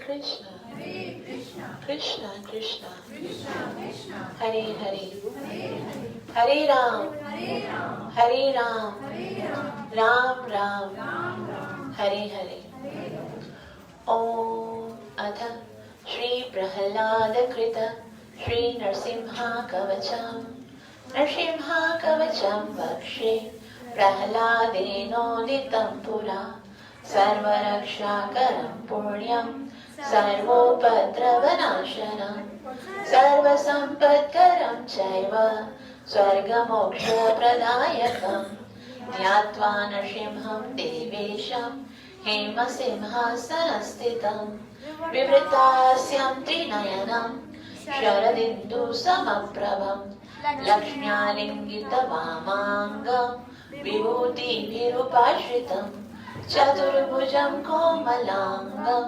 Krishna, Krishna Krishna, Hare Hare, Hare Ram, Hare Ram, Ram Ram, Hare Hare. Om Atha Shri Prahlada Krita Shri Narsimha Kavacham Narsimha Kavacham Vakshe Prahladenoditam Pura Sarvaraksha-karam Puryam Sarvopadravanashanam Sarvasampadkaram Chaiva Swargamoksha-pradayakam Dhyatva Narsimham Devesham Hemasimhasanastitam Vivritashyam Trinayanam Sharadindu Samaprabham Lakshmyalingita-vamangam Vibhuti-bhirupashritam Chaturbhujam Komalangam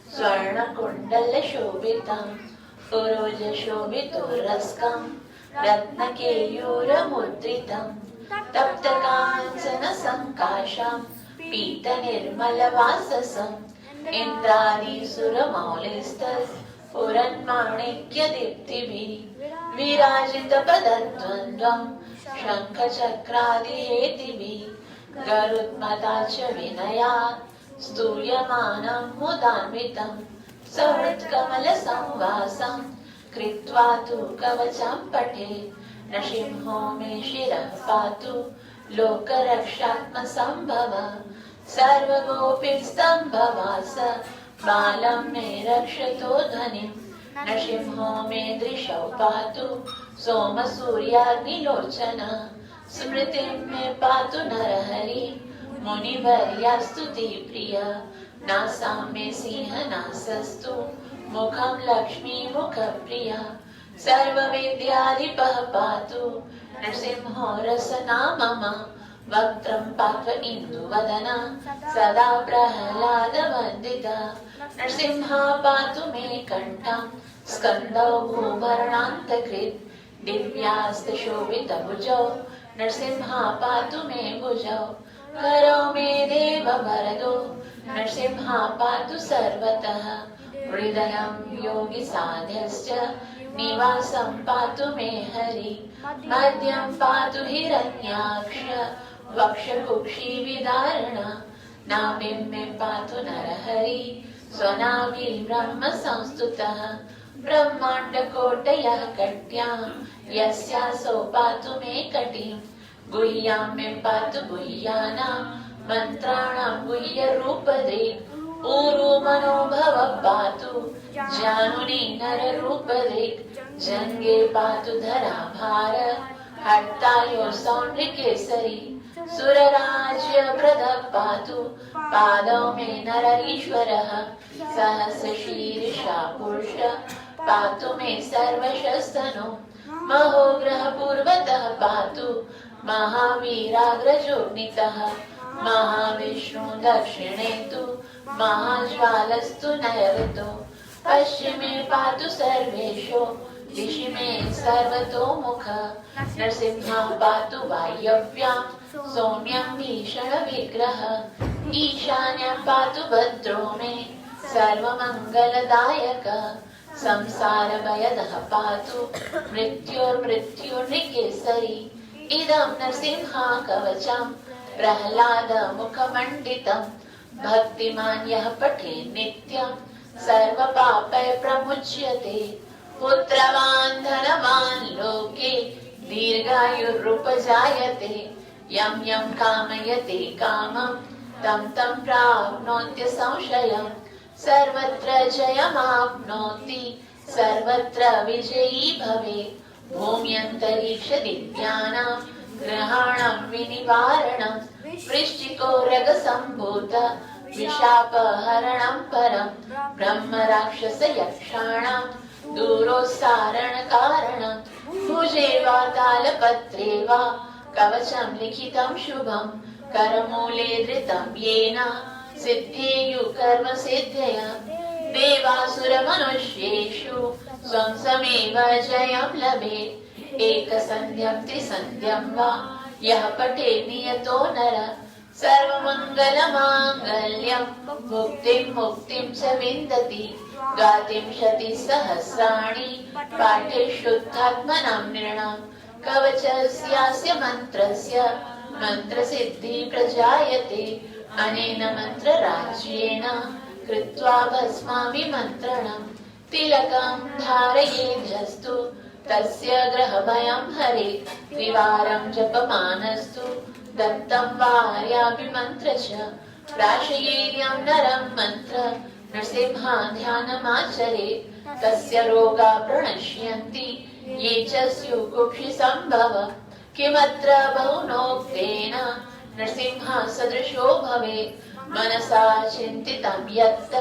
Swarnakundala-shobhitam Uroja-shobhituraskam Ratnakeyuramudritam Taptakancana-sankasham Pita-nirmala-vasasam Indradi-suramaulistas Puranmanikya-diptibhi Virajita-padadvandvam Shankha-chakradi-hetibhi Garudmatacha vinayat Stuyamanam mudanvitam Savat-kamala-samvasam Kritva tu kavacham pate Nashimho me shirah patu Lokarakshatma-sambhava Sarva-gopistambhavasa Balam me rakshato dhanim Nashimho me drishau patu Soma-surya-agnilochana Smritim me patu narahari Munivarya-stuti priya Nasam me sinha-nasastu Mukham Lakshmi-mukha-priya Sarva-vidyadipah patu Narsimho-rasana-mama Vaktram patva induvadana Sada prahlada-vandita Narsimha patu me kantam Skandau bhuvarnantakrit Divyasta-shobhita-bhujau Narsimha patu me bhujau Karo me deva varado Narsimha patu sarvataha Hridayam yogi sadhyascha Nivasam patu me hari Madhyam patu hiranyaksha Vakshakukshi vidarana Nabim me patu narahari Swanami brahma sanstutaha Brahmanda kotayah katyam Yasyaso patu me katim Guhyam me patu guhyanam Mantranam guhya rupade Uru manobhava patu Januni nara rupade Jange patu dhara bhara Hattayo saundrikesari Surarajya prada patu Padau me nara ishvaraha Sahasa shirisha pursha Patu me sarvashastano Mahograha purvatah patu Mahaviragrajurnitaha Mahavishnu dakshinetu Mahajvalastu nayavato Paschime patu sarvesho Dishime sarvato mukha Narsimha patu vayavyam Somyam bhishana vigraha Ishanyam patu bhadrome Sarvamangaladayaka Samsara vayadaha patu Mrityor mrityornikesari Idam narsimha kavacham Prahlada mukhamanditam Bhaktiman yah pathe nityam Sarva papay pramuchyate Putravan dhanavan loke Dirghayurrupajayate Yam yam kamayate kamam Tam tam prapnotya samshayam Sarvatra jayam apnoti Sarvatra vijayi bhave Bhumyantariksha divyanam Grahanam vinivaranam Vrishchiko ragasambhuta Vishapa-haranam param Brahma rakshasa yakshanam Durosarana karanam Bhujeva talaptreva Kavacham likhitam shubham Karamule dhritam yena Siddheyu karma siddhaya Devasura manusheshu Swam sameva jayam labhe Eka sandhyam trisandhyam va Yah pate niyato nara सर्वमङ्गलमाङ्गल्यं मुक्तिं च विन्दति गातिं शतिसहस्राणि पाठे शुद्धात्मनां नृणाम् कवचस्यास्य मन्त्रस्य मन्त्रसिद्धि प्रजायते अनेन मन्त्रराज्येन कृत्वा भस्मामि मन्त्रणम् तिलकं धारयेद्यस्तु तस्य ग्रहभयं हरेत् त्रिवारं जपमानस्तु दत्तं वार्यापि मन्त्र च प्राशयेद्यं नरं मन्त्र नृसिंहाध्यानमाचरेत् तस्य रोगा प्रणश्यन्ति ये च स्युकुक्षि सम्भव किमत्र बहुनोक्तेन नृसिंहः सदृशो भवेत् मनसा चिन्तितं यत्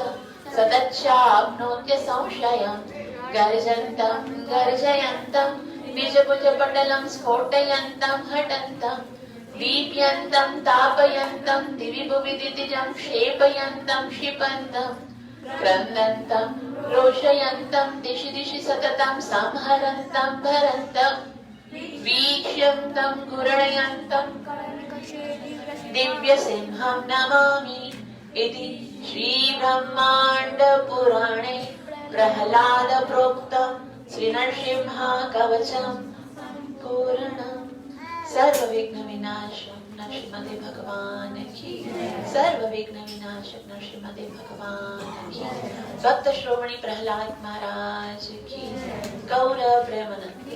सतच्चाप्नोत्य संशयम् गर्जन्तं गर्जयन्तं बीजभुजपटलं स्फोटयन्तं हठन्तं दीप्यन्तं तापयन्तं दिवि भुवि दितिजं क्षेपयन्तं क्षिपन्तं क्रन्दन्तं रोषयन्तं दिशि दिशि सततं संहरन्तं भरन्तं वीक्ष्यन्तं घूर्णयन्तं दिव्यसिंहं नमामि इति श्रीब्रह्माण्डपुराणे प्रह्लाद प्रोक्तं श्रीनरसिंह कवचं पूर्णम् सर्वविघ्न विनाशक नरसिंह भगवान की सर्वविघ्न विनाशक नरसिंह भगवान की भक्त श्रोमणी प्रहलाद महाराज की गौर प्रेमानंद।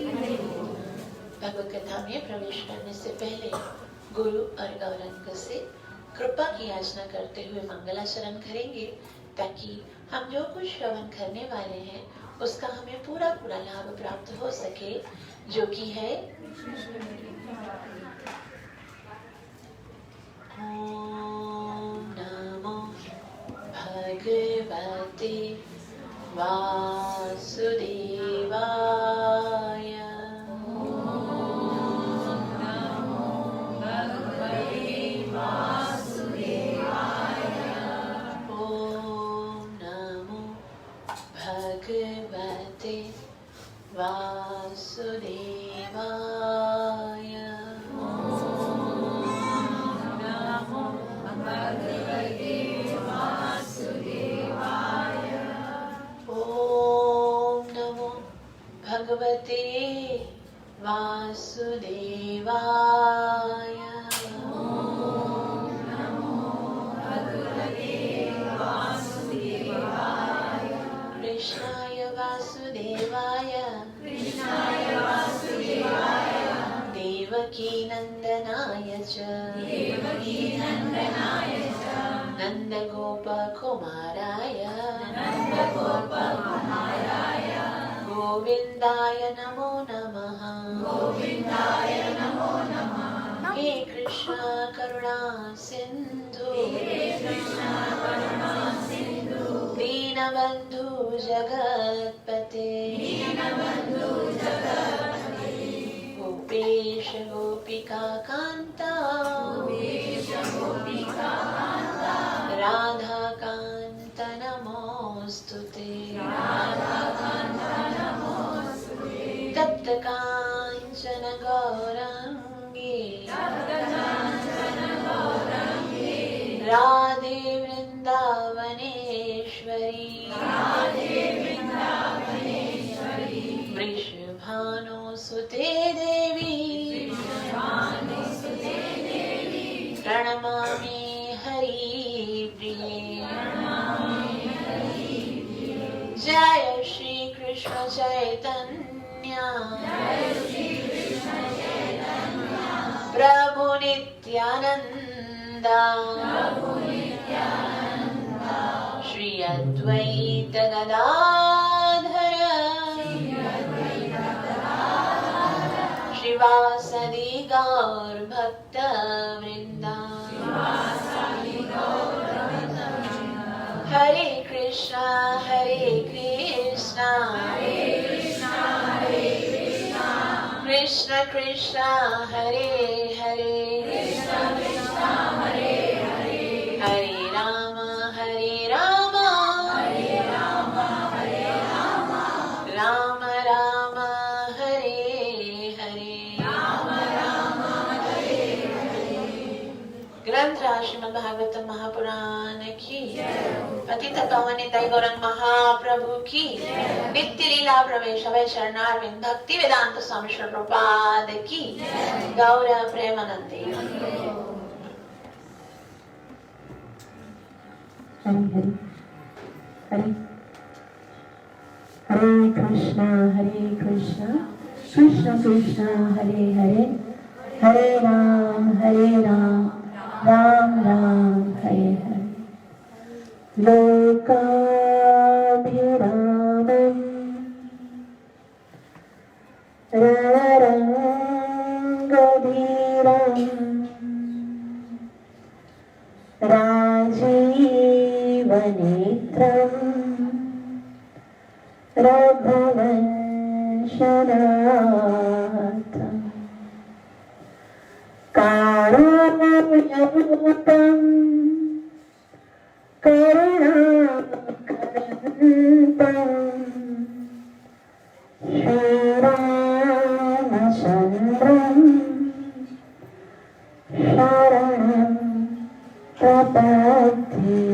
भगवत कथा में प्रवेश करने से पहले गुरु और गौरंग से कृपा की याचना करते हुए मंगलाचरण करेंगे ताकि हम जो कुछ श्रवण करने वाले हैं उसका हमें पूरा पूरा लाभ प्राप्त हो सके, जो कि है ओम नमो भगवते वासुदेवाय। भगवते वासुदेवाय। ओम नमो भगवते वासुदेवाय। कृष्णाय वासुदेवाय देवकी नंदनाय च नंदगोपकुमाराय गोविन्दाय नमो नमः। हे कृष्ण करुणा सिंधु दीनबंधु जगत्पते गोपेश गोपिका कांता राधा कांत नमोस्तुते। तप्त कांचन गौरांगी राधे वृंदावनेश्वरी वृषभानुसुते देवी प्रणमामि हरिप्रिये। जय श्री कृष्ण चैतन्य प्रभु नित्यानंद श्री अद्वैत गदाधर श्रीवासदि गौर भक्त वृंदा। हरे कृष्णा कृष्ण कृष्ण हरे हरे हरे राम राम राम हरे हरे। ग्रंथ भागवत महापुराण की, पतित पावन निताई गौरंग महाप्रभु की, नित्य लीला प्रवेश अभय चरणारविंद भक्ति वेदांत स्वामी श्री प्रभुपाद की, गौर प्रेमानंदे। हरे हरे हरे कृष्णा कृष्ण कृष्ण हरे हरे, हरे राम राम राम हरे हरे। लोकाभिरामं रणरङ्गधीरं राजीवनेत्रं रघुवंशनाथं कारुण्यपूतं करुणाकरन्तं श्रीरामचन्द्रं शरणं प्रपद्ये।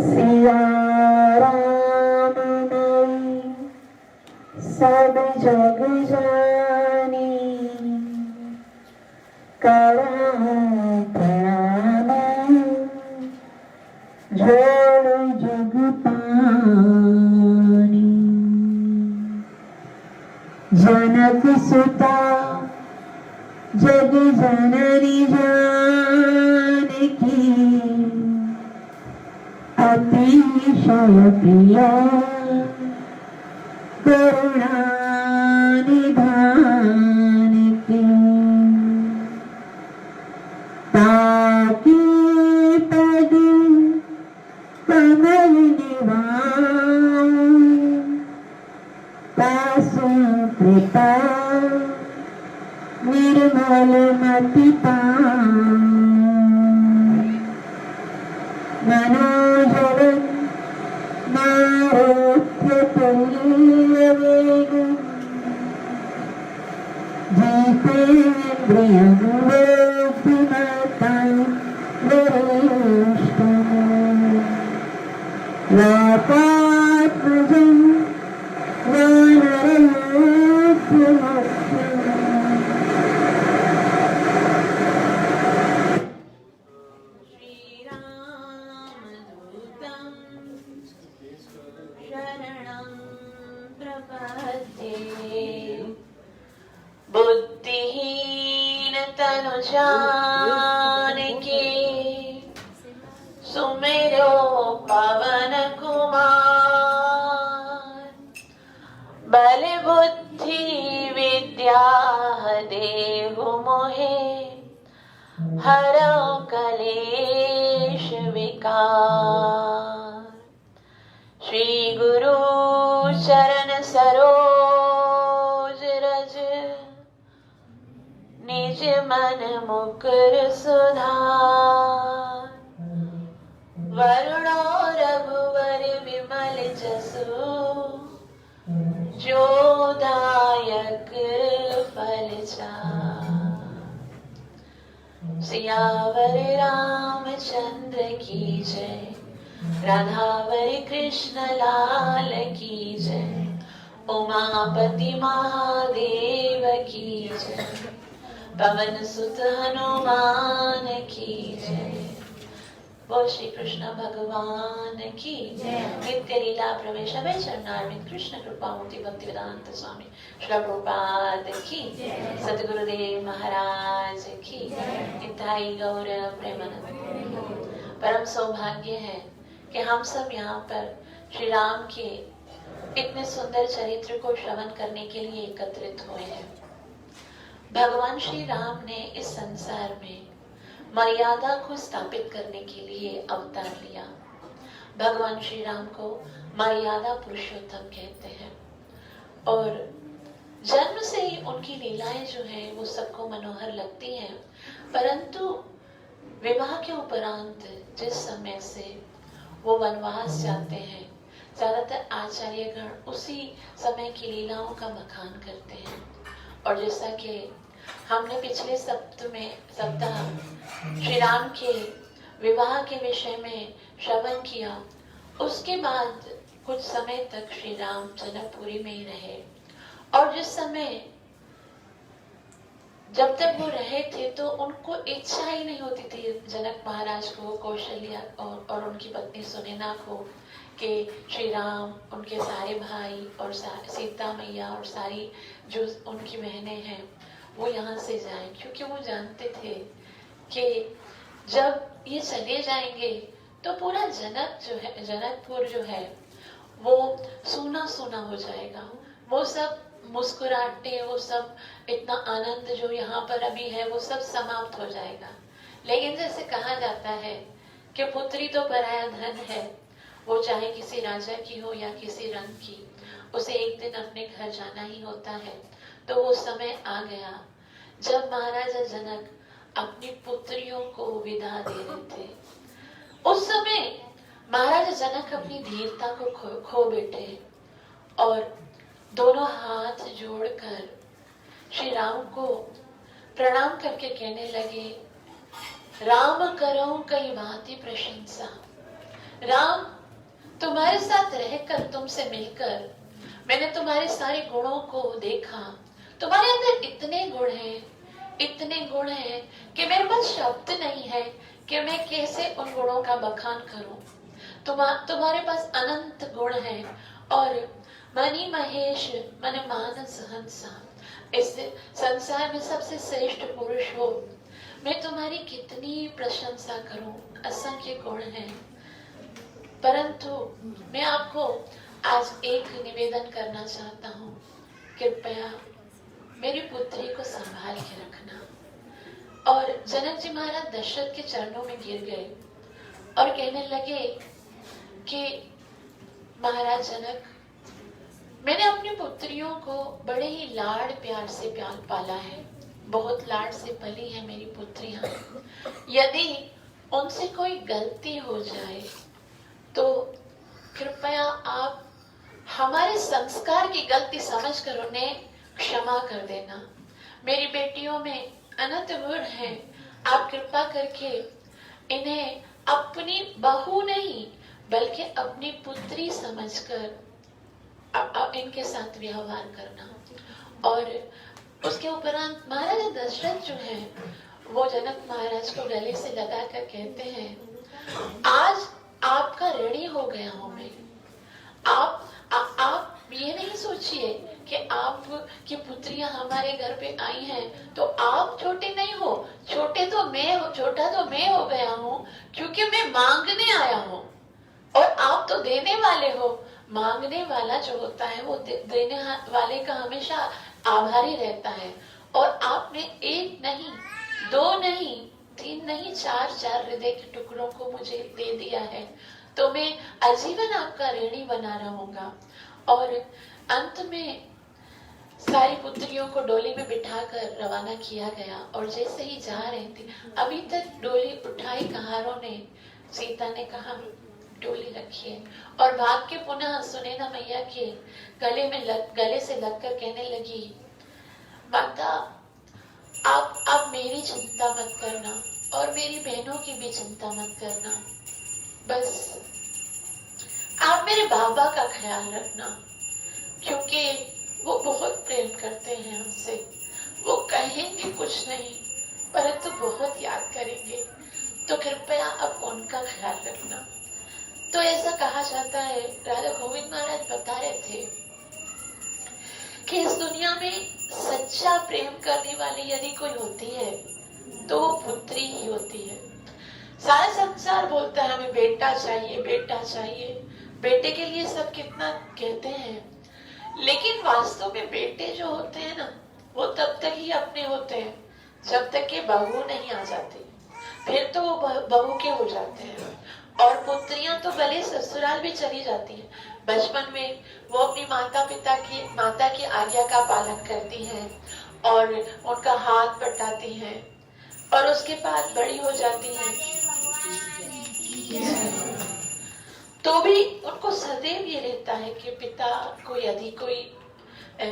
सिया राम नई सब जग जानी, करहूं प्रणाम जोड़ जुग पानी। जनक सुता जग जननी जानकी, अतिशय प्रिया करुणा निधान की। ताकि पद कमल निवाऊं, पासु कृपा निर्मल मति पाऊं। मनोजवं मारुत्य तुल्यवेगं, जितेन्द्रियं बुद्धिमतां वरिष्ठं। लोकात्मजं वानरयूथमुख्यम्। श्रीरामदूतं शरणं प्रपद्ये। बुद्धिहीन तनु जानिके, सुमिरो पवन कुमार। बल बुद्धि विद्या देहु मोहे, हरौ कलेश विकार। श्री गुरु चरण सरोज रज, निज मन मुकुर सुधार। वरुणो रघुवर विमल जसु, जो दायक फल चार। सियावर रामचंद्र की जय, राधावर कृष्ण लाल की जय। उमापति महादेव की जय, पवन सुत हनुमान की जय। बोल श्री कृष्ण भगवान की नित्य लीला प्रवेश अभय चरणारविंद कृष्ण कृपा मुक्ति भक्ति वेदांत स्वामी श्री प्रभुपाद की, सतगुरुदेव महाराज की, निताई गौर प्रेमानंद। परम सौभाग्य है कि हम सब यहाँ पर श्री राम के इतने सुंदर चरित्र को श्रवण करने के लिए एकत्रित हुए हैं। भगवान श्री राम ने इस संसार में मर्यादा को स्थापित करने के लिए अवतार लिया। भगवान श्री राम को मर्यादा पुरुषोत्तम कहते हैं और जन्म से ही उनकी लीलाएं जो हैं वो सबको मनोहर लगती हैं, परंतु विवाह के उपरांत जिस समय से वो वनवास जाते हैं, ज्यादातर आचार्यगण उसी समय की लीलाओं का बखान करते हैं। और जैसा कि हमने पिछले सप्ताह श्री राम के विवाह के विषय में श्रवण किया। उसके बाद कुछ समय तक श्री राम जनकपुरी में ही रहे, और जिस समय जब तक वो रहे थे तो उनको इच्छा ही नहीं होती थी जनक महाराज को, कौशल्या और उनकी पत्नी सुनैना को, कि श्री राम, उनके सारे भाई और सीता मैया और सारी जो उनकी बहनें हैं वो यहाँ से जाएं, क्योंकि वो जानते थे कि जब ये चले जाएंगे तो पूरा जनकपुर जो है वो सूना सूना हो जाएगा। वो सब मुस्कुराहटे, वो सब इतना आनंद जो यहाँ पर अभी है वो सब समाप्त हो जाएगा। लेकिन जैसे कहा जाता है कि पुत्री तो पराया धन है, वो चाहे किसी राजा की हो या किसी रंग की, उसे एक दिन अपने घर जाना ही होता है। तो वो समय आ गया जब महाराजा जनक अपनी पुत्रियों को विदा दे रहे थे। उस समय महाराजा जनक अपनी धीरता को खो बैठे और दोनों हाथ जोड़कर श्री राम को प्रणाम करके कहने लगे, राम करो कई भांति प्रशंसा। राम, तुम्हारे साथ रहकर, तुमसे मिलकर मैंने तुम्हारे सारे गुणों को देखा। तुम्हारे अंदर इतने गुण हैं कि मेरे पास शब्द नहीं है कि मैं कैसे उन गुणों का बखान करूं। तुम्हारे पास अनंत गुण हैं और मणि महेश मन मानस हंसा, इस संसार में सबसे श्रेष्ठ पुरुष हो। मैं तुम्हारी कितनी प्रशंसा करूं, असंख्य गुण हैं। परंतु मैं आपको आज एक निवेदन करना चाहता हूँ, कृपया मेरी पुत्री को संभाल के रखना। और जनक जी महाराज दशरथ के चरणों में गिर गए और कहने लगे कि महाराज जनक, मैंने अपनी पुत्रियों को बड़े ही लाड प्यार से पाला है, बहुत लाड से पली है मेरी पुत्रियां। यदि उनसे कोई गलती हो जाए तो कृपया आप हमारे संस्कार की गलती समझकर उन्हें क्षमा कर देना। मेरी बेटियों में अनंत गुण है, आप कृपा करके इन्हें अपनी बहू नहीं बल्कि अपनी पुत्री समझकर इनके साथ व्यवहार करना। और उसके उपरांत महाराजा दशरथ जो है वो जनक महाराज को गले से लगाकर कहते हैं, आज आपका ऋणी हो गया हूं मैं। आप ये नहीं सोचिए कि आपकी पुत्रियां हमारे घर पे आई हैं तो आप छोटे नहीं हो, छोटा तो मैं हो गया हूँ, क्योंकि मैं मांगने आया हूँ और आप तो देने वाले हो। मांगने वाला जो होता है वो देने वाले का हमेशा आभारी रहता है। और आपने एक नहीं, दो नहीं, तीन नहीं, चार हृदय के टुकड़ों को मुझे दे दिया है, तो मैं आजीवन आपका ऋणी बना रहूंगा। और अंत में सारी पुत्रियों को डोली में बिठाकर रवाना किया गया। और जैसे ही जा रहे थे, अभी तक डोली उठाई कहारों ने, सीता ने कहा डोली रखिए, और भाग के पुनः सुनैना मैया के गले से लगकर कहने लगी, माता आप मेरी चिंता मत करना और मेरी बहनों की भी चिंता मत करना, बस आप मेरे बाबा का ख्याल रखना, क्योंकि वो बहुत प्रेम करते हैं हमसे। वो कहेंगे कुछ नहीं परंतु बहुत याद करेंगे, तो कृपया आप उनका ख्याल रखना। तो ऐसा कहा जाता है, राजा गोविंद महाराज बता रहे थे कि इस दुनिया में सच्चा प्रेम करने वाली यदि कोई होती है तो वो पुत्री ही होती है। सारा संसार बोलता है हमें बेटा चाहिए, बेटा चाहिए, बेटे के लिए सब कितना कहते हैं, लेकिन वास्तव में बेटे जो होते हैं ना वो तब तक ही अपने होते हैं जब तक कि बहू नहीं आ जाती, फिर तो वो बहू के हो जाते हैं। और पुत्रियां तो भले ससुराल भी चली जाती हैं, बचपन में वो अपनी माता की आज्ञा का पालन करती हैं और उनका हाथ बटाती हैं, और उसके बाद बड़ी हो जाती हैं तो भी उनको सदैव ये रहता है कि पिता को यदि कोई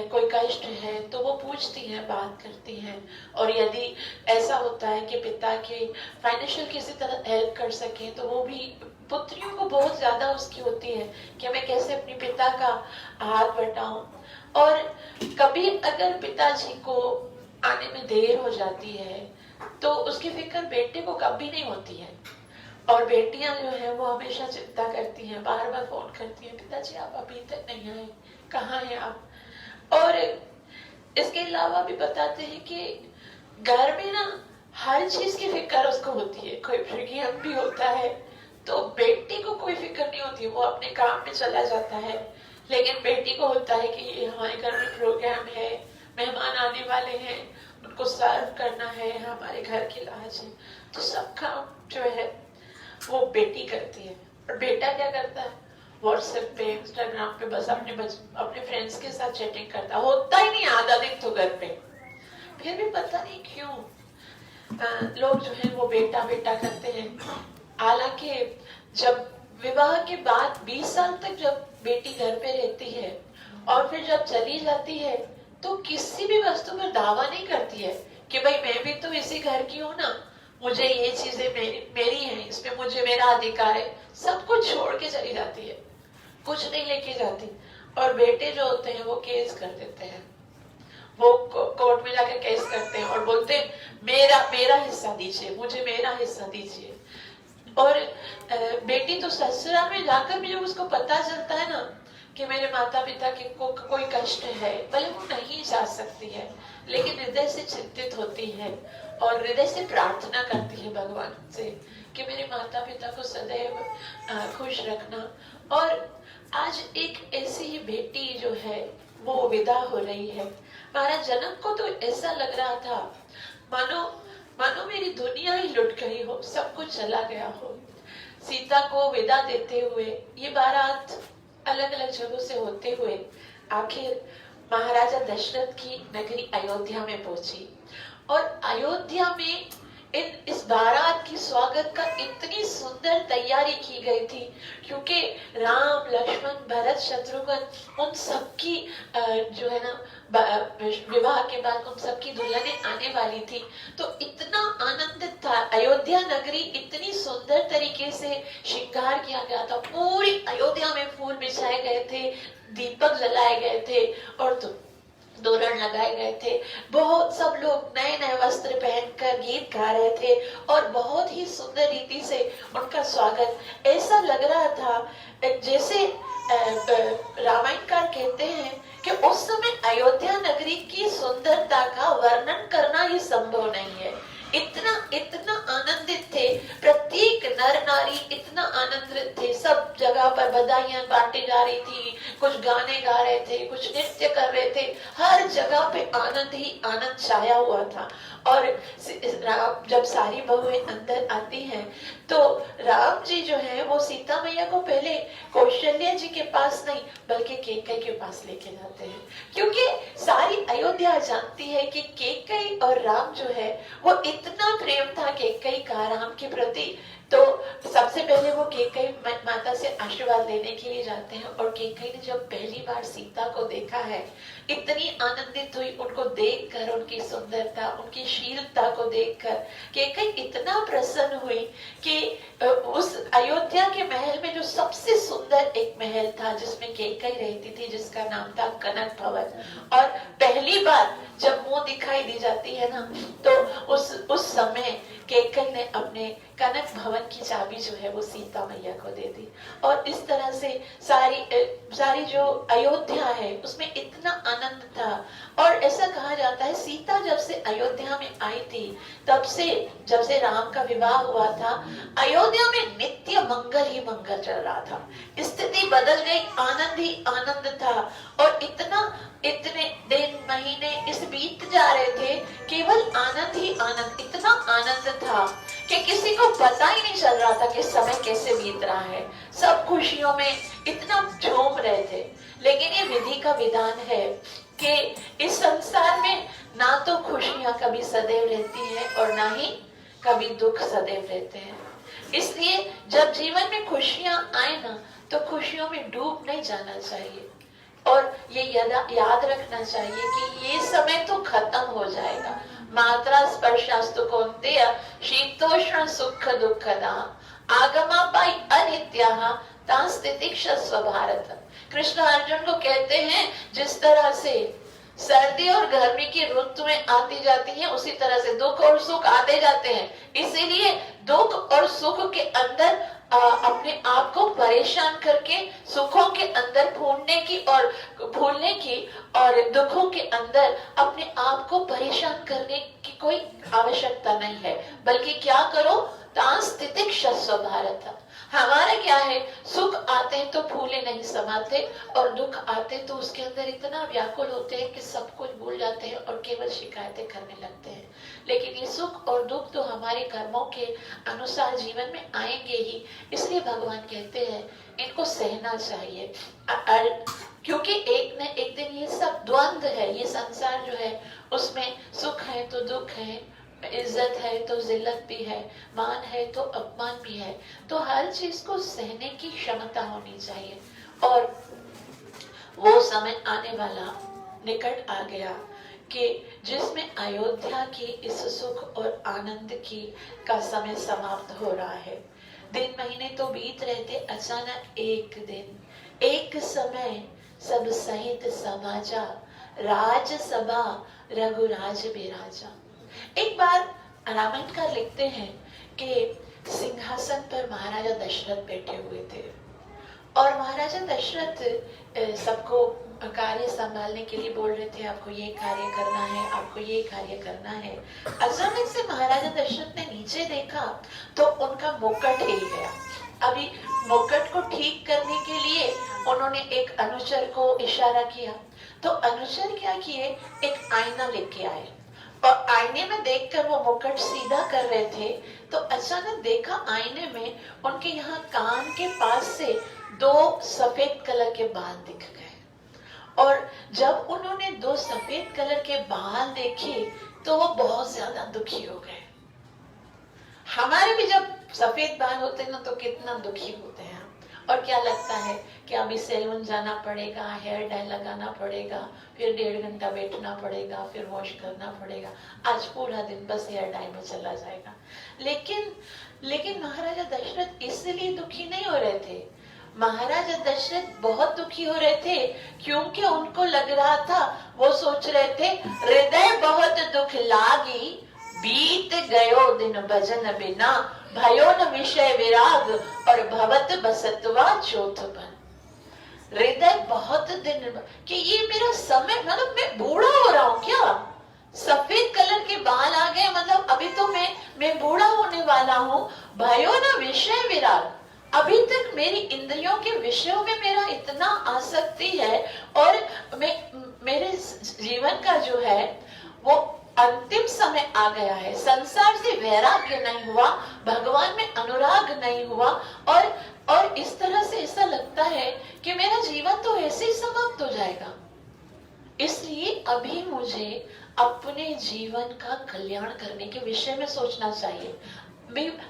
कोई कष्ट है तो वो पूछती हैं, बात करती हैं। और यदि ऐसा होता है कि पिता की फाइनेंशियल किसी तरह हेल्प कर सके तो वो भी, पुत्रियों को बहुत ज्यादा उसकी होती है कि मैं कैसे अपने पिता का हाथ बटाऊं। और कभी अगर पिताजी को आने में देर हो जाती है तो उसकी फिक्र बेटे को कभी नहीं होती है। और बेटियां जो है वो हमेशा चिंता करती हैं, बार बार फोन करती हैं, पिताजी आप अभी तक नहीं आए, कहाँ हैं आप। और इसके अलावा भी बताते हैं कि घर में ना हर चीज की फिक्र उसको होती है। कोई प्रोग्राम भी होता है तो बेटी को कोई फिक्र नहीं होती, वो अपने काम में चला जाता है। लेकिन बेटी को होता है कि ये हमारे घर में प्रोग्राम है, मेहमान आने वाले हैं, उनको सर्व करना है, हमारे घर की लाज है। तो सब काम जो है वो बेटी करती है। और बेटा क्या करता है, व्हाट्सएप पे, इंस्टाग्राम पे बस अपने फ्रेंड्स के साथ चैटिंग करता, होता ही नहीं आधा दिन तो घर पे। फिर भी पता नहीं क्यों लोग जो है वो बेटा बेटा करते हैं। हालांकि जब विवाह के बाद 20 साल तक जब बेटी घर पे रहती है और फिर जब चली जाती है तो किसी भी वस्तु पर दावा नहीं करती है कि भाई मैं भी तो इसी घर की हूँ ना, मुझे ये चीजें मेरी हैं, इसमें मुझे मेरा अधिकार है। सब कुछ छोड़ के चली जाती है, कुछ नहीं लेके जाती। और बेटे जो होते हैं वो केस कर देते हैं, वो कोर्ट में जाकर केस करते हैं और बोलते हैं मेरा हिस्सा दीजिए, मुझे मेरा हिस्सा दीजिए। और बेटी तो ससुराल में जाकर भी जब उसको पता चलता है ना कि मेरे माता पिता के को कोई कष्ट है, भले वो नहीं जा सकती है लेकिन हृदय से चिंतित होती है और हृदय से प्रार्थना करती है भगवान से कि मेरे माता पिता को सदैव खुश रखना। और आज एक ऐसी ही बेटी जो है वो विदा हो रही है। महाराज जनक को तो ऐसा लग रहा था मानो मेरी दुनिया ही लुट गई हो, सब कुछ चला गया हो। सीता को विदा देते हुए ये बारात अलग अलग जगहों से होते हुए आखिर महाराजा दशरथ की नगरी अयोध्या में पहुंची। और अयोध्या में इस बारात की स्वागत का इतनी सुंदर तैयारी की गई थी क्योंकि राम लक्ष्मण भरत शत्रुघ्न उन सबकी जो है ना विवाह के बाद उन सबकी दुल्हनें आने वाली थी। तो इतना आनंदित था, अयोध्या नगरी इतनी सुंदर तरीके से श्रृंगार किया गया था, पूरी अयोध्या में फूल बिछाए गए थे, दीपक जलाए गए थे और तोरण लगाए गए थे। बहुत सब लोग नए नए वस्त्र पहनकर गीत गा रहे थे और बहुत ही सुंदर रीति से उनका स्वागत, ऐसा लग रहा था जैसे रामायणकार कहते हैं कि उस समय अयोध्या नगरी की सुंदरता का वर्णन करना ही संभव नहीं है। इतना इतना आनंदित थे, प्रत्येक नर नारी इतना आनंदित थे। सब जगह पर बधाइयां बांटी जा रही थी, कुछ गाने गा रहे थे, कुछ नृत्य कर रहे थे, हर जगह पे आनंद ही आनंद छाया हुआ था। और जब सारी बहुएं अंदर आती हैं तो राम जी जो है वो सीता मैया को पहले कौशल्या जी के पास नहीं बल्कि कैकेयी के पास लेके जाते हैं, क्योंकि सारी अयोध्या जानती है कि कैकेयी और राम जो है वो इतना प्रेम था कैकेयी का राम के प्रति। तो सबसे पहले वो कैकेयी माता से आशीर्वाद लेने के लिए जाते हैं और कैकेयी ने जब पहली बार सीता को देखा है इतनी आनंदित हुई, उनको देखकर, उनकी सुंदरता, उनकी शीलता को देखकर कैकेयी इतना प्रसन्न हुई कि उस अयोध्या के महल में जो सबसे सुंदर एक महल था जिसमें कैकेयी रहती थी, जिसका नाम था कनक भवन, और पहली बार जब मुंह दिखाई दी जाती है ना तो उस समय कैकेयी ने अपने कनक भवन की चाबी जो है वो सीता मैया को दे दी। और इस तरह से सारी जो अयोध्या है उसमें इतना आनंद था। और ऐसा कहा जाता है सीता जब से अयोध्या में आई थी तब से जब से राम का विवाह हुआ था अयोध्या में नित्य मंगल ही मंगल चल रहा था, स्थिति बदल गई, आनंद ही आनंद था। और इतने दिन महीने इस बीत जा रहे थे, केवल आनंद ही आनंद, इतना आनंद था कि किसी को पता ही नहीं चल रहा था कि समय कैसे बीत रहा है। सब खुशियों में इतना झूम रहे थे। लेकिन ये विधि का विधान है कि इस संसार में ना तो खुशियां कभी सदैव रहती है और ना ही कभी दुख सदैव रहते हैं। इसलिए जब जीवन में खुशियां आए ना तो खुशियों में डूब नहीं जाना चाहिए। और ये याद रखना चाहिए कि ये समय तो खत्म हो जाएगा। मात्रा स्पर्शास्तु कौन्तेय शीतोष्ण सुख दुःखदा आगमापाई अनित्याः तां तितिक्षस्व भारत। कृष्ण अर्जुन को कहते हैं जिस तरह से सर्दी और गर्मी की ऋतुएं आती जाती हैं, उसी तरह से दुख और सुख आते जाते हैं। इसीलिए दुख और सुख के अंदर अपने आप को परेशान करके सुखों के अंदर भूलने की और दुखों के अंदर अपने आप को परेशान करने की कोई आवश्यकता नहीं है, बल्कि क्या करो, तितिक्षस्व भारत। हमारा क्या है, सुख आते हैं तो फूले नहीं समाते और दुख आते तो उसके अंदर इतना व्याकुल होते हैं कि सब कुछ भूल जाते हैं और केवल शिकायतें करने लगते हैं। लेकिन ये सुख और दुख तो हमारे कर्मों के अनुसार जीवन में आएंगे ही, इसलिए भगवान कहते हैं इनको सहना चाहिए। क्योंकि एक न एक दिन ये सब द्वंद्व है, ये संसार जो है उसमें सुख है तो दुख है, इज्जत है तो जिल्लत भी है, मान है तो अपमान भी है। तो हर चीज को सहने की क्षमता होनी चाहिए। और वो समय आने वाला निकट आ गया कि जिसमें अयोध्या की इस सुख और आनंद की का समय समाप्त हो रहा है। दिन महीने तो बीत रहे थे, अचानक एक दिन एक समय सब सहित समाजा राजसभा रघुराज बिराजा। एक बार रामायणकार लिखते हैं कि सिंहासन पर महाराजा दशरथ बैठे हुए थे और महाराजा दशरथ सबको कार्य संभालने के लिए बोल रहे थे, आपको ये कार्य करना है, आपको ये कार्य करना है। अचानक से महाराजा दशरथ ने नीचे देखा तो उनका मुकुट हिल गया। अभी मुकुट को ठीक करने के लिए उन्होंने एक अनुचर को इशारा किया, तो अनुचर क्या किए, एक आईना लेके आए और आईने में देखकर वो मुकुट सीधा कर रहे थे तो अचानक देखा आईने में उनके यहाँ कान के पास से 2 सफेद कलर के बाल दिख गए। और जब उन्होंने 2 सफेद कलर के बाल देखे तो वो बहुत ज्यादा दुखी हो गए। हमारे भी जब सफेद बाल होते हैं ना तो कितना दुखी होते हैं, और क्या लगता है कि अभी सैलून जाना पड़ेगा, हेयर डाई लगाना पड़ेगा, फिर 1.5 घंटा बैठना पड़ेगा, फिर वॉश करना पड़ेगा, आज पूरा दिन बस हेयर डाई में चला जाएगा। लेकिन महाराजा दशरथ इसलिए दुखी नहीं हो रहे थे। महाराजा दशरथ बहुत दुखी हो रहे थे क्योंकि उनको लग रहा था, वो सोच रहे थे हृदय बहुत दुख लागी बीत गयो दिन भजन बिना भयो न विषय विराग और भवत बसतवा चौथपन। हृदय बहुत दिन कि ये मेरा समय, मतलब मैं बूढ़ा हो रहा हूँ क्या, सफेद कलर के बाल आ गए, मतलब अभी तो मैं बूढ़ा होने वाला हूँ। भयो न विषय विराग, अभी तक मेरी इंद्रियों के विषयों में मेरा इतना आसक्ति है और मेरे जीवन का जो है वो अंतिम समय आ गया है। संसार से वैराग्य नहीं हुआ, भगवान में अनुराग नहीं हुआ और इस तरह से ऐसा लगता है कि मेरा जीवन तो ऐसे ही समाप्त हो जाएगा। इसलिए अभी मुझे अपने जीवन का कल्याण करने के विषय में सोचना चाहिए।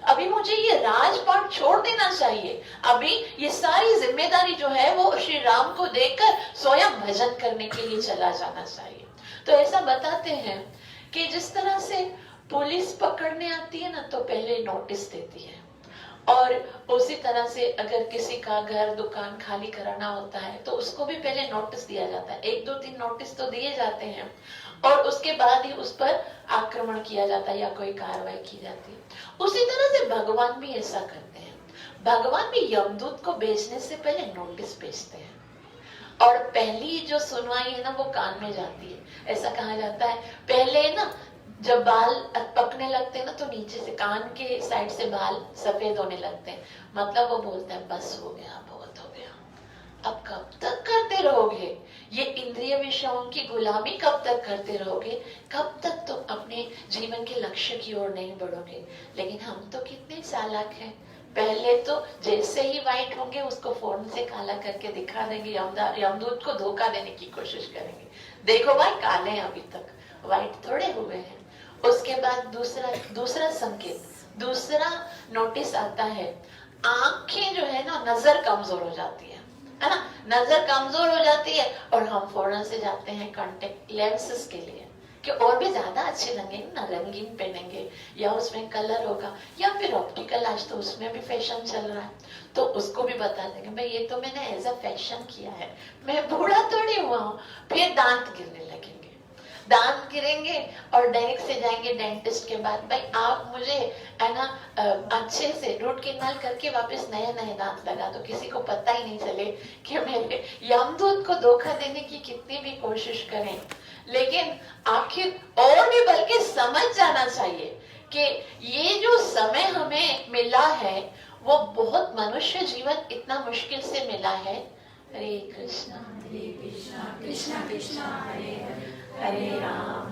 अभी मुझे ये राजपाट छोड़ देना चाहिए। अभी ये सारी जिम्मेदारी जो है वो श्री राम को देकर स्वयं भजन करने के लिए चला जाना चाहिए। तो ऐसा बताते हैं कि जिस तरह से पुलिस पकड़ने आती है ना तो पहले नोटिस देती है, और उसी तरह से अगर किसी का घर दुकान खाली कराना होता है तो उसको भी पहले नोटिस दिया जाता है। 1 2 3 नोटिस तो दिए जाते हैं और उसके बाद ही उस पर आक्रमण किया जाता है या कोई कार्रवाई की जाती है। उसी तरह से भगवान भी ऐसा करते हैं। भगवान भी यमदूत को भेजने से पहले नोटिस भेजते हैं और पहली जो सुनवाई है ना वो कान में जाती है। ऐसा कहा जाता है पहले ना जब बाल पकने लगते हैं ना तो नीचे से कान के साइड से बाल सफेद होने लगते हैं, मतलब वो बोलता है बस हो गया, बहुत हो गया, अब कब तक करते रहोगे ये इंद्रिय विषयों की गुलामी, कब तक करते रहोगे, कब तक तुम अपने जीवन के लक्ष्य की ओर नहीं बढ़ोगे। लेकिन हम तो कितने चालाक हैं, पहले तो जैसे ही व्हाइट होंगे उसको फोन से काला करके दिखा देंगे, यमदूत को धोखा देने की कोशिश करेंगे, देखो भाई काले हैं अभी तक, व्हाइट थोड़े हुए हैं। उसके बाद दूसरा संकेत, दूसरा नोटिस आता है, आंखें जो है ना नजर कमजोर हो जाती है। है ना, नजर कमजोर हो जाती है और हम फौरन से जाते हैं कांटेक्ट लेंसेस के लिए कि और भी ज्यादा अच्छे लगेंगे ना, रंगीन पहनेंगे या उसमें कलर होगा, या फिर ऑप्टिकल, आज तो उसमें भी फैशन चल रहा है, तो उसको भी बता देंगे भाई ये तो मैंने एज अ फैशन किया है, मैं बूढ़ा थोड़ी हुआ हूँ। फिर दांत गिरने लगेंगे, दांत गिरेंगे और डायरेक्ट से जाएंगे डेंटिस्ट के बाद, भाई आप मुझे है ना अच्छे से रूट कैनाल करके वापस नया नया दांत लगा दो, किसी को पता ही नहीं चले कि मेरे यमदूत को धोखा देने की कितनी भी कोशिश करें, लेकिन आखिर और भी बल्कि समझ जाना चाहिए कि ये जो समय हमें मिला है वो बहुत, मनुष्य जीवन इतना मुश्किल से मिला है। हरे कृष्णा कृष्णा कृष्णा हरे हरे,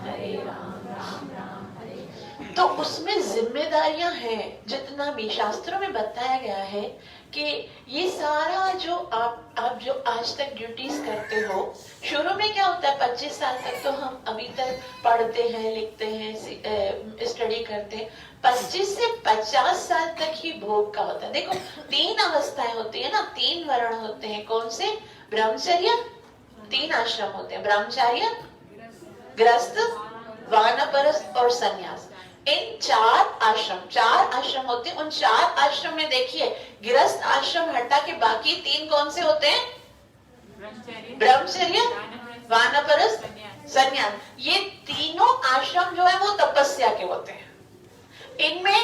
हरे राम राम राम हरे। तो उसमें जिम्मेदारियां हैं, जितना भी शास्त्रों में बताया गया है कि ये सारा जो आप जो आज तक ड्यूटीज करते हो, शुरू में क्या होता है 25 साल तक तो हम अभी तक पढ़ते हैं, लिखते हैं, स्टडी करते हैं, 25 से 50 साल तक ही भोग का होता है। देखो 3 अवस्थाएं होती है ना, 3 वर्ण होते हैं, कौन से? ब्रह्मचर्य, 3 आश्रम होते हैं, ब्रह्मचर्य, गृहस्थ, वानप्रस्थ और संन्यास। इन 4 आश्रम होते हैं। उन 4 आश्रम में देखिए गृहस्थ आश्रम हटा के बाकी 3 कौन से होते हैं? ब्रह्मचर्य, वानप्रस्थ, संन्यास। ये तीनों आश्रम जो है वो तपस्या के होते हैं। इनमें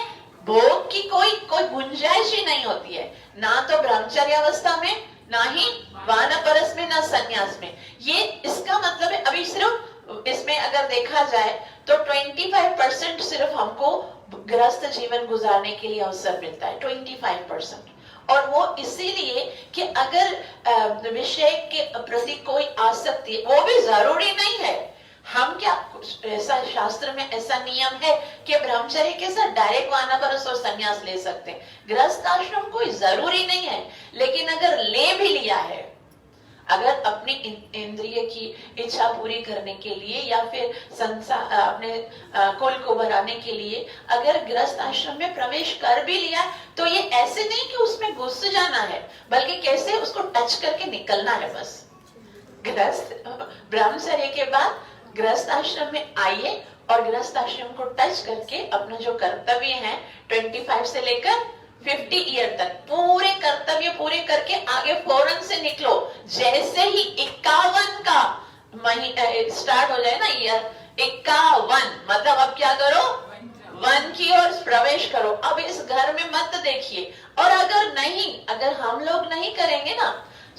भोग की कोई गुंजाइश ही नहीं होती है, ना तो ब्रह्मचर्य अवस्था में, ना ही वानप्रस्थ में, ना संन्यास में। ये इसका मतलब है अभी सिर्फ इसमें अगर देखा जाए तो 25% सिर्फ हमको गृहस्थ जीवन गुजारने के लिए अवसर मिलता है, 25%। और वो इसीलिए कि अगर विषय के प्रति कोई आसक्ति है, वो भी जरूरी नहीं है। हम क्या, ऐसा शास्त्र में ऐसा नियम है कि ब्रह्मचर्य के साथ डायरेक्ट वानप्रस्थ और संन्यास ले सकते हैं, गृहस्थ आश्रम कोई जरूरी नहीं है। लेकिन अगर ले भी लिया है, अगर अपनी इंद्रिय की इच्छा पूरी करने के लिए या फिर संसार अपने कुल को बढ़ाने के लिए अगर गृहस्थ आश्रम में प्रवेश कर भी लिया, तो ये ऐसे नहीं कि उसमें घुस जाना है, बल्कि कैसे उसको टच करके निकलना है बस। गृहस्थ ब्रह्मचर्य के बाद गृहस्थ आश्रम में आइए और गृहस्थ आश्रम को टच करके अपना जो कर्तव्य है 25 से लेकर 50 ईयर तक पूरे कर्तव्य पूरे करके आगे फौरन से निकलो। जैसे ही 51 का स्टार्ट हो जाए ना ईयर 51, मतलब अब क्या करो, 1 की ओर प्रवेश करो। अब इस घर में मत देखिए। और अगर हम लोग नहीं करेंगे ना,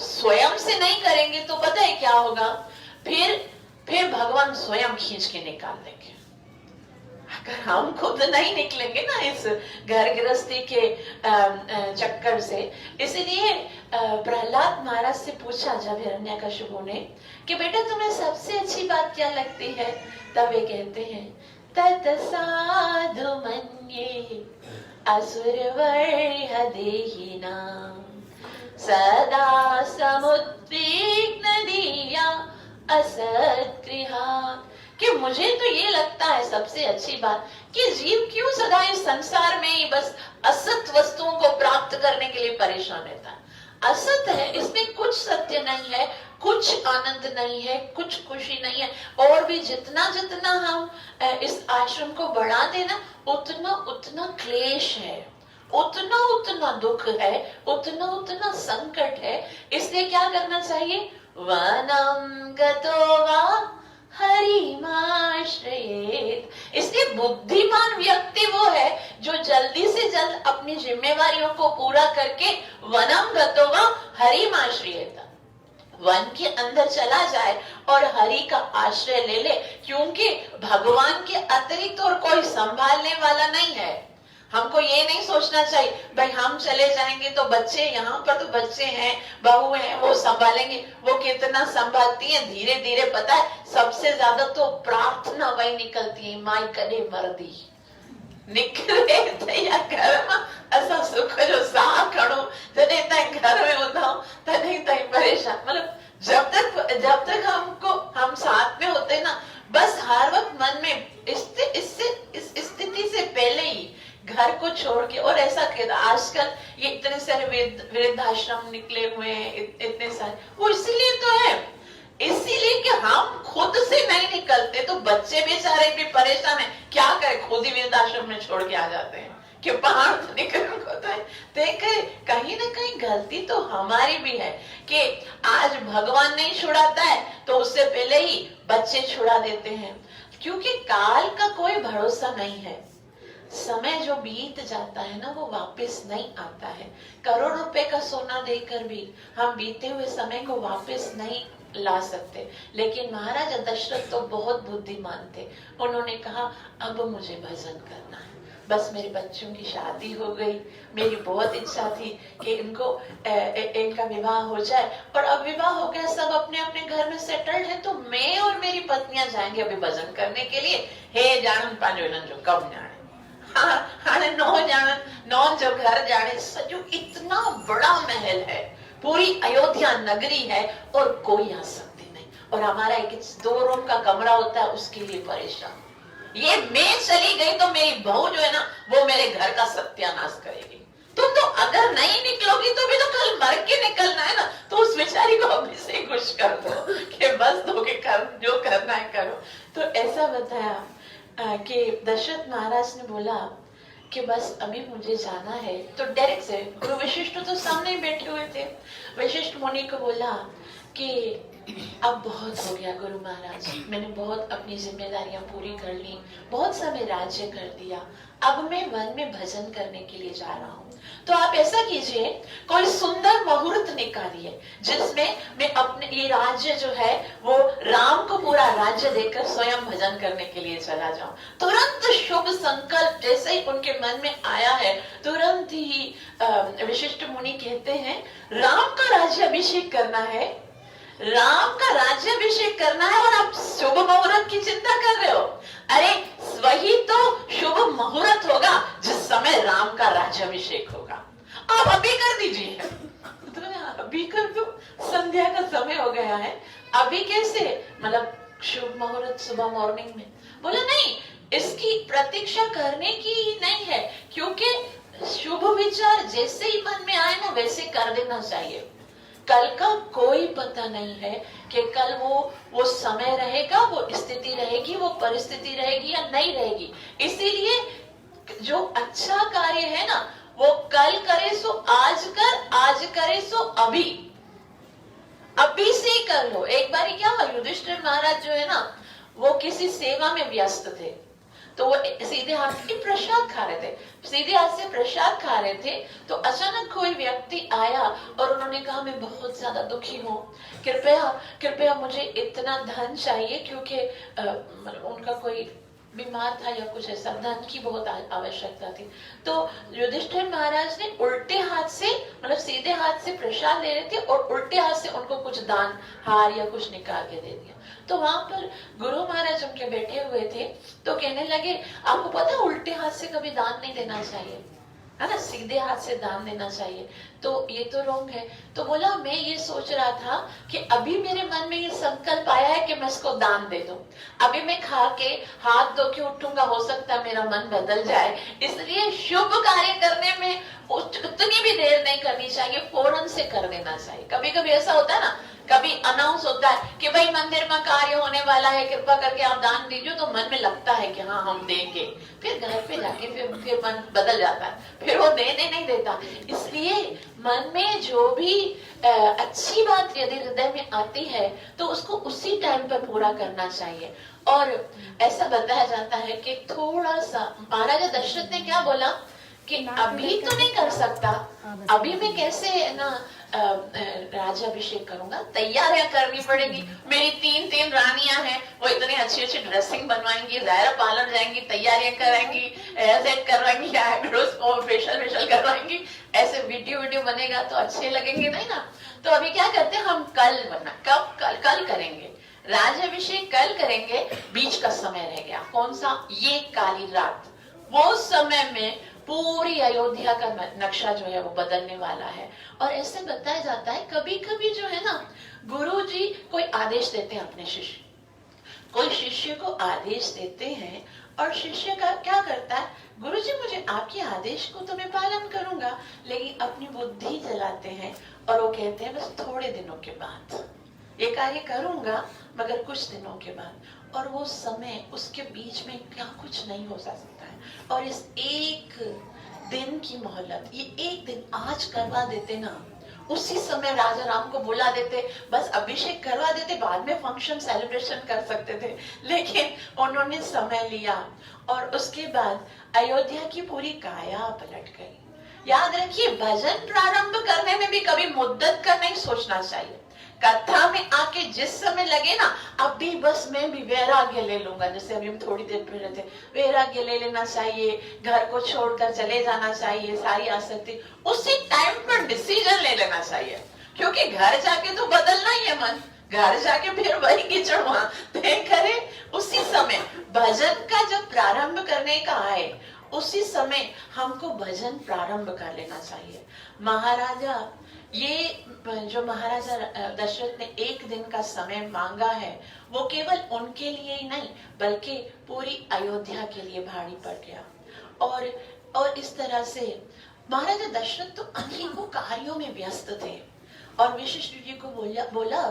स्वयं से नहीं करेंगे, तो पता है क्या होगा, फिर भगवान स्वयं खींच के निकाल देंगे। अगर हम खुद नहीं निकलेंगे ना इस घर गृहस्थी के चक्कर से। इसलिए प्रहलाद महाराज से पूछा जब हिरण्यकशिपु ने कि बेटा तुम्हें सबसे अच्छी बात क्या लगती है, तब वे कहते हैं तत्साधु मन्ये असुरवर्य देहिनां सदा समुद्विग्न दीया असत्कृहात्। कि मुझे तो ये लगता है सबसे अच्छी बात कि जीव क्यों सदा इस संसार में ही बस असत वस्तुओं को प्राप्त करने के लिए परेशान रहता है। असत है, इसमें कुछ सत्य नहीं है, कुछ आनंद नहीं है, कुछ खुशी नहीं है। और भी जितना जितना हम इस आश्रम को बढ़ा देना, उतना उतना क्लेश है, उतना उतना दुख है, उतना उतना संकट है। इसलिए क्या करना चाहिए, वनम गतो वा हरिमाश्रयेत। इसलिए बुद्धिमान व्यक्ति वो है जो जल्दी से जल्द अपनी जिम्मेवारियों को पूरा करके वनम गतो वा हरिमाश्रयेत, वन के अंदर चला जाए और हरि का आश्रय ले ले। क्योंकि भगवान के अतिरिक्त और कोई संभालने वाला नहीं है। हमको ये नहीं सोचना चाहिए भाई हम चले जाएंगे तो बच्चे, यहाँ पर तो बच्चे हैं, बहू हैं, वो संभालेंगे। वो कितना संभालती है, धीरे धीरे पता है सबसे ज्यादा तो प्रार्थना वही निकलती है, माई कदे मर्दी निकले तैया घर में ऐसा सुख जो सा खड़ो तने तय घर में उठाओ तने तय परेशान। मतलब जब तक हम साथ में होते ना, बस हर वक्त मन में इस स्थिति से पहले ही घर को छोड़ के। और ऐसा कहता आजकल ये इतने सारे वृद्धाश्रम निकले हुए हैं, इतने सारे, वो इसीलिए तो है, इसीलिए कि हम खुद से नहीं निकलते तो बच्चे बेचारे भी परेशान है, क्या करें, खुद ही वृद्धाश्रम में छोड़ के आ जाते हैं कि पहाड़ तो निकलने को होता है। देखे कहीं ना कहीं गलती तो हमारी भी है कि आज भगवान नहीं छुड़ाता है तो उससे पहले ही बच्चे छुड़ा देते हैं, क्योंकि काल का कोई भरोसा नहीं है। समय जो बीत जाता है ना वो वापस नहीं आता है। करोड़ रुपए का सोना देकर भी हम बीते हुए समय को वापस नहीं ला सकते। लेकिन महाराजा दशरथ तो बहुत बुद्धिमान थे, उन्होंने कहा अब मुझे भजन करना है, बस मेरे बच्चों की शादी हो गई, मेरी बहुत इच्छा थी कि इनका विवाह हो जाए, और अब विवाह हो गया, सब अपने अपने घर में सेटल्ड है, तो मैं और मेरी पत्नियां जाएंगे अभी भजन करने के लिए। हे जानन पांजोलन जो कब जाने, हाँ नौ जो घर जाने सजो, इतना बड़ा महल है, पूरी अयोध्या नगरी है और कोई आ सकती नहीं, और हमारा एक 2 रूम का कमरा होता है उसके लिए परेशान। ये मैं चली गई तो मेरी बहू जो है ना वो मेरे घर का सत्यानाश करेगी। तुम तो अगर नहीं निकलोगी तो भी तो कल मर के निकलना है ना, तो उस बेचारी को अभी से खुश कर दो कि बस धोखे कर, जो करना है करो। तो ऐसा बताया कि दशरथ महाराज ने बोला कि बस अभी मुझे जाना है, तो डायरेक्ट से गुरु वशिष्ठ तो सामने ही बैठे हुए थे। वशिष्ठ मुनि को बोला कि अब बहुत हो गया गुरु महाराज, मैंने बहुत अपनी जिम्मेदारियां पूरी कर ली, बहुत समय राज्य कर दिया, अब मैं वन में भजन करने के लिए जा रहा हूँ। तो आप ऐसा कीजिए, कोई सुंदर मुहूर्त निकालिए जिसमें मैं अपने ये राज्य जो है वो राम को पूरा राज्य देकर स्वयं भजन करने के लिए चला जाऊं। तुरंत शुभ संकल्प जैसे ही उनके मन में आया है, तुरंत ही वशिष्ठ मुनि कहते हैं राम का राज्याभिषेक करना है, राम का राज्याभिषेक करना है, और आप शुभ मुहूर्त की चिंता कर रहे हो। अरे वही तो शुभ मुहूर्त होगा जिस समय राम का राज्याभिषेक होगा, आप अभी कर दीजिए। तो अभी कर दो, संध्या का समय हो गया है, अभी कैसे, मतलब शुभ मुहूर्त सुबह मॉर्निंग में। बोला नहीं, इसकी प्रतीक्षा करने की नहीं है, क्योंकि शुभ विचार जैसे ही मन में आए ना वैसे कर देना चाहिए। कल का कोई पता नहीं है कि कल वो समय रहेगा, वो स्थिति रहेगी, वो परिस्थिति रहेगी या नहीं रहेगी। इसीलिए जो अच्छा कार्य है ना वो कल करे सो आज कर, आज करे सो अभी, अभी से ही कर लो। एक बार क्या हुआ, युधिष्ठिर महाराज जो है ना वो किसी सेवा में व्यस्त थे, तो वो सीधे हाथ से प्रसाद खा रहे थे, सीधे हाथ से प्रसाद खा रहे थे, तो अचानक कोई व्यक्ति आया और उन्होंने कहा मैं बहुत ज्यादा दुखी हूँ, कृपया मुझे इतना धन चाहिए, क्योंकि उनका कोई बीमार था या कुछ ऐसा, धन की बहुत आवश्यकता थी। तो युधिष्ठिर महाराज ने उल्टे हाथ से, मतलब सीधे हाथ से प्रसाद ले रहे थे और उल्टे हाथ से उनको कुछ दान, हार या कुछ निकाल के दे दिया। तो वहां पर गुरु महाराज उनके बैठे हुए थे, तो कहने लगे आपको पता है उल्टे हाथ से कभी दान नहीं देना चाहिए, है ना, सीधे हाथ से दान देना चाहिए, तो ये तो रॉन्ग है। तो बोला मैं ये सोच रहा था कि अभी मेरे मन में ये संकल्प आया है कि मैं इसको दान दे दूं, अभी मैं खा के हाथ धो के उठूंगा, हो सकता है मेरा मन बदल जाए, इसलिए शुभ कार्य करने में उतनी भी देर नहीं करनी चाहिए, फौरन से कर देना चाहिए। कभी कभी ऐसा होता है ना, कभी अनाउंस होता है कि भाई मंदिर में कार्य होने वाला है, कृपा करके आप दान दीजिए, तो मन में लगता है कि हाँ हम देंगे, फिर घर पे जाके फिर मन बदल जाता है, फिर वो देने नहीं देता। इसलिए मन में जो भी अच्छी बात यदि हृदय में आती है तो उसको उसी टाइम पर पूरा करना चाहिए। और ऐसा बताया जाता है कि थोड़ा सा महाराजा दशरथ ने क्या बोला कि अभी तो नहीं कर सकता, अभी मैं कैसे ना राज्याभिषेक करूंगा, तैयारियां करनी पड़ेगी। मेरी 3 रानियां हैं, वो इतनी अच्छी अच्छी ड्रेसिंग बनवाएंगी, ज़ायरा पार्लर जाएंगी, तैयारियां कराएंगी, हेयर करवाएंगी, आईब्रोज फेशियल करवाएंगी, ऐसे वीडियो बनेगा तो अच्छे लगेंगे नहीं ना। तो अभी क्या करते हैं हम, कल कल करेंगे राज्याभिषेक, कल करेंगे, बीच का समय रह गया, कौन सा, ये काली रात, वो समय में पूरी अयोध्या का नक्शा जो है वो बदलने वाला है। और ऐसे बताया जाता है कभी कभी जो है ना गुरु जी कोई आदेश देते हैं अपने शिष्य, कोई शिष्य को आदेश देते हैं और शिष्य का क्या करता है, गुरुजी मुझे आपके आदेश को तो मैं पालन करूंगा, लेकिन अपनी बुद्धि चलाते हैं और वो कहते हैं बस थोड़े दिनों के बाद ये कार्य करूंगा, मगर कुछ दिनों के बाद। और वो समय, उसके बीच में क्या कुछ नहीं हो सकता है। और इस एक दिन की मोहलत, ये एक दिन आज करवा देते ना, उसी समय राजा राम को बुला देते, बस अभिषेक करवा देते, बाद में फंक्शन सेलिब्रेशन कर सकते थे, लेकिन उन्होंने समय लिया और उसके बाद अयोध्या की पूरी काया पलट गई। याद रखिए, भजन प्रारंभ करने में भी कभी मुद्दत का नहीं सोचना चाहिए। कथा में आके जिस समय लगे ना, अभी बस मैं भी वैराग्य ले लूंगा, जैसे अभी हम थोड़ी देर पहले थे, वैराग्य ले लेना चाहिए, घर को छोड़कर चले जाना चाहिए, सारी आसक्ति, उसी टाइम पर डिसीजन ले लेना चाहिए, क्योंकि घर जाके तो बदलना ही है मन, घर जाके फिर वही कीचड़ वहां तय करे। उसी समय भजन का जब प्रारंभ करने का आए, उसी समय हमको भजन प्रारंभ कर लेना चाहिए। महाराजा, ये जो महाराजा दशरथ ने एक दिन का समय मांगा है, वो केवल उनके लिए ही नहीं बल्कि पूरी अयोध्या के लिए भारी पड़ गया। और इस तरह से महाराजा दशरथ तो अनेकों कार्यों में व्यस्त थे और वशिष्ठ जी को बोला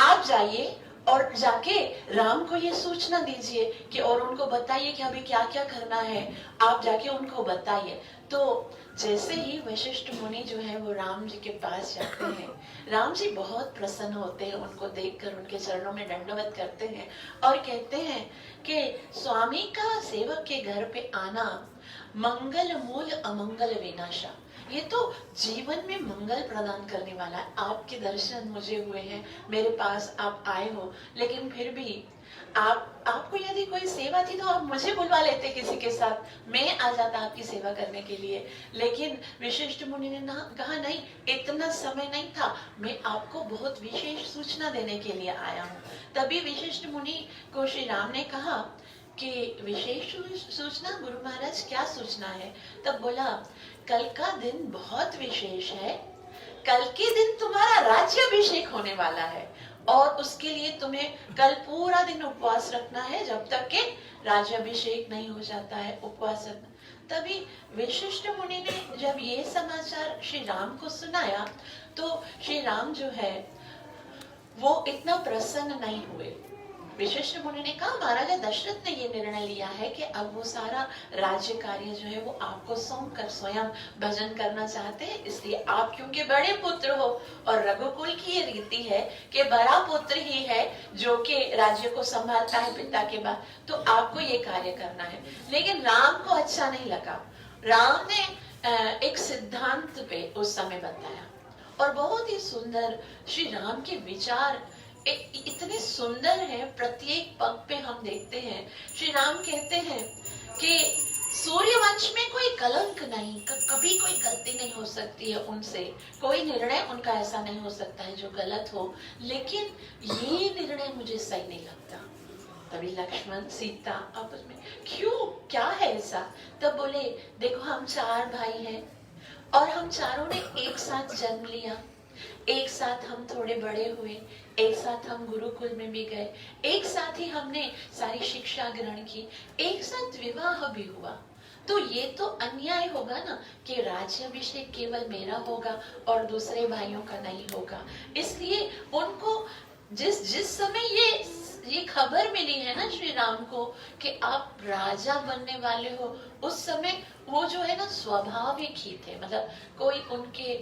आप जाइए और जाके राम को ये सूचना दीजिए कि, और उनको बताइए कि अभी क्या क्या करना है, आप जाके उनको बताइए। तो जैसे ही वशिष्ठ मुनि जो है वो राम जी के पास जाते हैं, राम जी बहुत प्रसन्न होते हैं, उनको देखकर उनके चरणों में दंडवत करते हैं और कहते हैं कि स्वामी का सेवक के घर पे आना मंगल मूल अमंगल विनाशा, ये तो जीवन में मंगल प्रदान करने वाला है। आपके दर्शन मुझे हुए हैं, मेरे पास आप आए हो, लेकिन फिर भी आपको यदि कोई सेवा थी तो आप मुझे बुलवा लेते किसी के साथ, मैं आ जाता आपकी सेवा करने के लिए। लेकिन वशिष्ठ मुनि ने कहा नहीं, इतना समय नहीं था, मैं आपको बहुत विशेष सूचना देने के लिए आया हूँ। तभी वशिष्ठ मुनि को श्री राम ने कहा कि विशेष सूचना, गुरु महाराज क्या सूचना है? तब बोला, कल का दिन बहुत विशेष है, कल के दिन तुम्हारा राज्याभिषेक होने वाला है और उसके लिए तुम्हें कल पूरा दिन उपवास रखना है, जब तक के राज्याभिषेक नहीं हो जाता है, उपवास रखना। तभी वशिष्ठ मुनि ने जब ये समाचार श्री राम को सुनाया, तो श्री राम जो है वो इतना प्रसन्न नहीं हुए। वशिष्ठ मुनि ने कहा, महाराजा दशरथ ने ये निर्णय लिया है कि अब वो सारा राज्य कार्य जो है वो आपको सौंप कर स्वयं भजन करना चाहते हैं, इसलिए आप क्योंकि बड़े पुत्र हो और रघुकुल की ये रीति है कि बड़ा पुत्र ही है जो कि राज्य को संभालता है पिता के बाद, तो आपको ये कार्य करना है। लेकिन राम को अच्छा नहीं लगा। राम ने एक सिद्धांत पे उस समय बताया और बहुत ही सुंदर श्री राम के विचार इतने सुंदर है। प्रत्येक पग पे हम देखते हैं श्री राम कहते हैं कि सूर्यवंश में कोई कलंक नहीं, कभी कोई गलती नहीं हो सकती है उनसे, कोई निर्णय उनका ऐसा नहीं हो सकता है जो गलत हो, लेकिन ये निर्णय मुझे सही नहीं लगता। तभी लक्ष्मण सीता आपस में, क्यों, क्या है ऐसा? तब बोले, देखो हम 4 भाई हैं और हम चारों ने एक साथ जन्म लिया, एक साथ हम थोड़े बड़े हुए, एक साथ हम गुरुकुल में भी गए, एक साथ ही हमने सारी शिक्षा ग्रहण की, एक साथ विवाह भी हुआ, तो ये तो अन्याय होगा ना कि राज्याभिषेक केवल मेरा होगा और दूसरे भाइयों का नहीं होगा। इसलिए उनको जिस समय ये खबर मिली है ना श्री राम को कि आप राजा बनने वाले हो, उस समय वो जो है ना स्वाभाविक ही थे, मतलब कोई उनके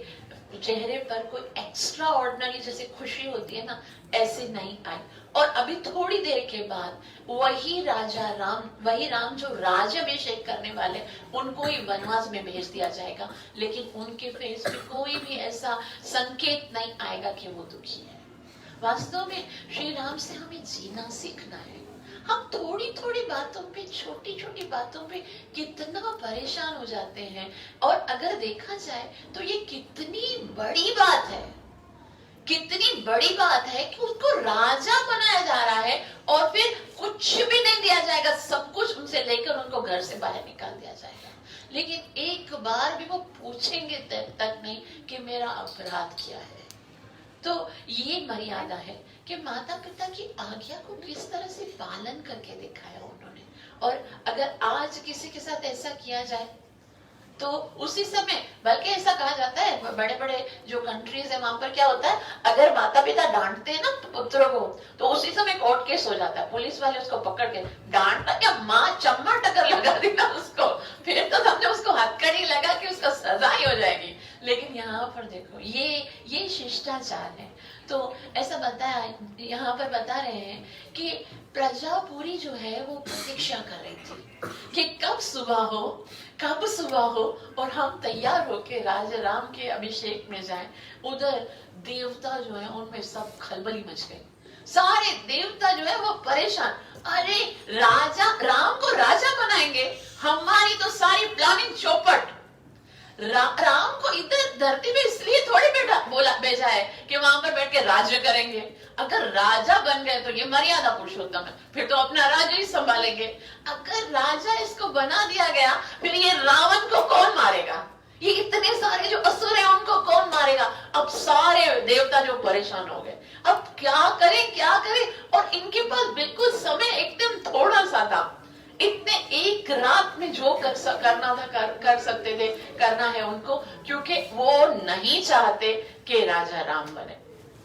चेहरे पर कोई एक्स्ट्रा ऑर्डिनरी जैसे खुशी होती है ना, ऐसे नहीं आई। और अभी थोड़ी देर के बाद वही राम जो राज्याभिषेक करने वाले, उनको ही वनवास में भेज दिया जाएगा, लेकिन उनके फेस पे कोई भी ऐसा संकेत नहीं आएगा कि वो दुखी है। वास्तव में श्री राम से हमें जीना सीखना है। हम थोड़ी थोड़ी बातों पे, छोटी छोटी बातों पे कितना परेशान हो जाते हैं, और अगर देखा जाए तो ये कितनी बड़ी बात है, कितनी बड़ी बात है कि उसको राजा बनाया जा रहा है और फिर कुछ भी नहीं दिया जाएगा, सब कुछ उनसे लेकर उनको घर से बाहर निकाल दिया जाएगा, लेकिन एक बार भी वो पूछेंगे तक नहीं कि मेरा अपराध क्या है। तो ये मर्यादा है कि माता पिता की आज्ञा को किस तरह से पालन करके दिखाया उन्होंने, और अगर आज किसी के साथ ऐसा किया जाए तो उसी समय, बल्कि ऐसा कहा जाता है बड़े बड़े जो कंट्रीज है वहां पर क्या होता है, अगर माता पिता डांटते हैं ना पुत्रों को तो उसी समय कोर्ट केस हो जाता है, पुलिस वाले उसको पकड़ के डांटना क्या, माँ चम्मा टक्कर लगा देना उसको, फिर तो समझो उसको हथकड़ी लगा कि उसको सजा ही हो जाएगी। लेकिन यहाँ पर देखो ये शिष्टाचार है। तो ऐसा बताया, यहाँ पर बता रहे हैं कि प्रजा पूरी जो है वो प्रतीक्षा कर रही थी कि कब सुबह हो और हम तैयार होके राजा राम के अभिषेक में जाएं। उधर देवता जो है उनमें सब खलबली मच गई, सारे देवता जो है वो परेशान, अरे राजा राम को राजा बनाएंगे, हमारी तो सारी प्लानिंग चौपट। राम को इधर धरती पे इसलिए थोड़ी भेजा है कि वहां पर बैठ के राज्य करेंगे। अगर राजा बन गए तो ये मर्यादा पुरुषोत्तम है, फिर तो अपना राज्य ही संभालेंगे। अगर राजा इसको बना दिया गया फिर ये रावण को कौन मारेगा, ये इतने सारे जो असुर हैं उनको कौन मारेगा। अब सारे देवता जो परेशान हो गए, अब क्या करें। और इनके पास बिल्कुल समय एकदम थोड़ा सा था, इतने एक रात में जो करना था कर सकते थे, करना है उनको, क्योंकि वो नहीं चाहते कि राजा राम बने,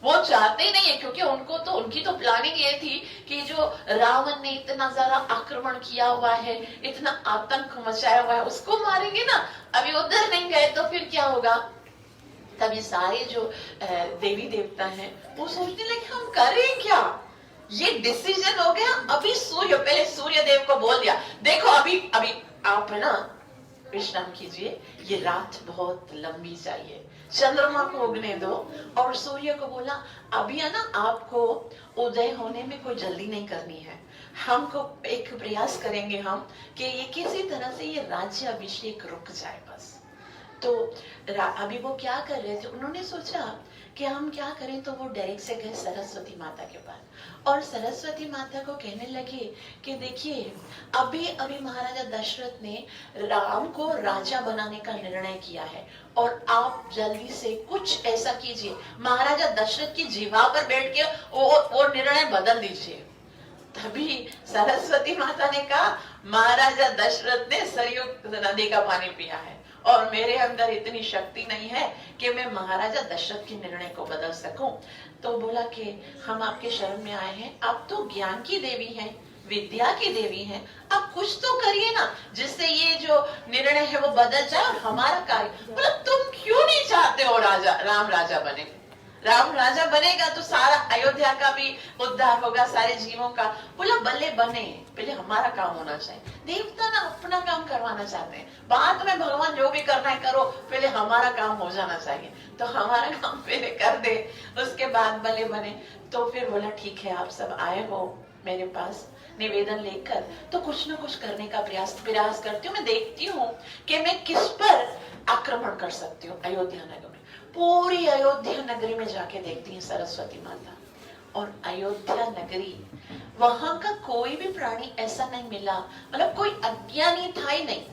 वो चाहते नहीं है, क्योंकि उनकी तो प्लानिंग ये थी कि जो रावण ने इतना ज्यादा आक्रमण किया हुआ है, इतना आतंक मचाया हुआ है, उसको मारेंगे ना। अभी उधर नहीं गए तो फिर क्या होगा। तभी सारे जो देवी देवता हैं वो सोचने लगे हम करें क्या, ये डिसीजन हो गया। अभी पहले सूर्य देव को बोल दिया, देखो अभी आप है ना विश्राम कीजिए, ये रात बहुत लंबी चाहिए, चंद्रमा को उगने दो। और सूर्य को बोला अभी है ना आपको उदय होने में कोई जल्दी नहीं करनी है, हमको एक प्रयास करेंगे हम कि ये किसी तरह से ये राज्य अभिषेक रुक जाए बस। तो अभी वो क्या कर रहे थे, उन्होंने सोचा कि हम क्या करें, तो वो डायरेक्ट से गए सरस्वती माता के पास और सरस्वती माता को कहने लगे कि देखिए अभी महाराजा दशरथ ने राम को राजा बनाने का निर्णय किया है और आप जल्दी से कुछ ऐसा कीजिए, महाराजा दशरथ की जीवा पर बैठ के वो निर्णय बदल दीजिए। तभी सरस्वती माता ने कहा महाराजा दशरथ ने सरयू नदी का पानी पिया है और मेरे अंदर इतनी शक्ति नहीं है कि मैं महाराजा दशरथ के निर्णय को बदल सकूं। तो बोला कि हम आपके शरण में आए हैं, आप तो ज्ञान की देवी हैं, विद्या की देवी हैं, आप कुछ तो करिए ना जिससे ये जो निर्णय है वो बदल जाए और हमारा कार्य। बोला तुम क्यों नहीं चाहते हो राम राजा बने, राम राजा बनेगा तो सारा अयोध्या का भी उद्धार होगा, सारे जीवों का। बोला भले बने, पहले हमारा काम होना चाहिए। देवता ना अपना काम करवाना चाहते हैं, बाद में भगवान जो भी करना है करो, पहले हमारा काम हो जाना चाहिए। तो हमारा काम पहले कर दे, उसके बाद भले बने। तो फिर बोला ठीक है, आप सब आए हो मेरे पास निवेदन लेकर, तो कुछ ना कुछ करने का प्रयास करती हूँ। मैं देखती हूँ कि मैं किस पर आक्रमण कर सकती हूँ। अयोध्या नगर में, पूरी अयोध्या नगरी में जाके देखती है सरस्वती माता, और अयोध्या नगरी, वहां का कोई भी प्राणी ऐसा नहीं मिला, मतलब कोई अज्ञानी था ही नहीं।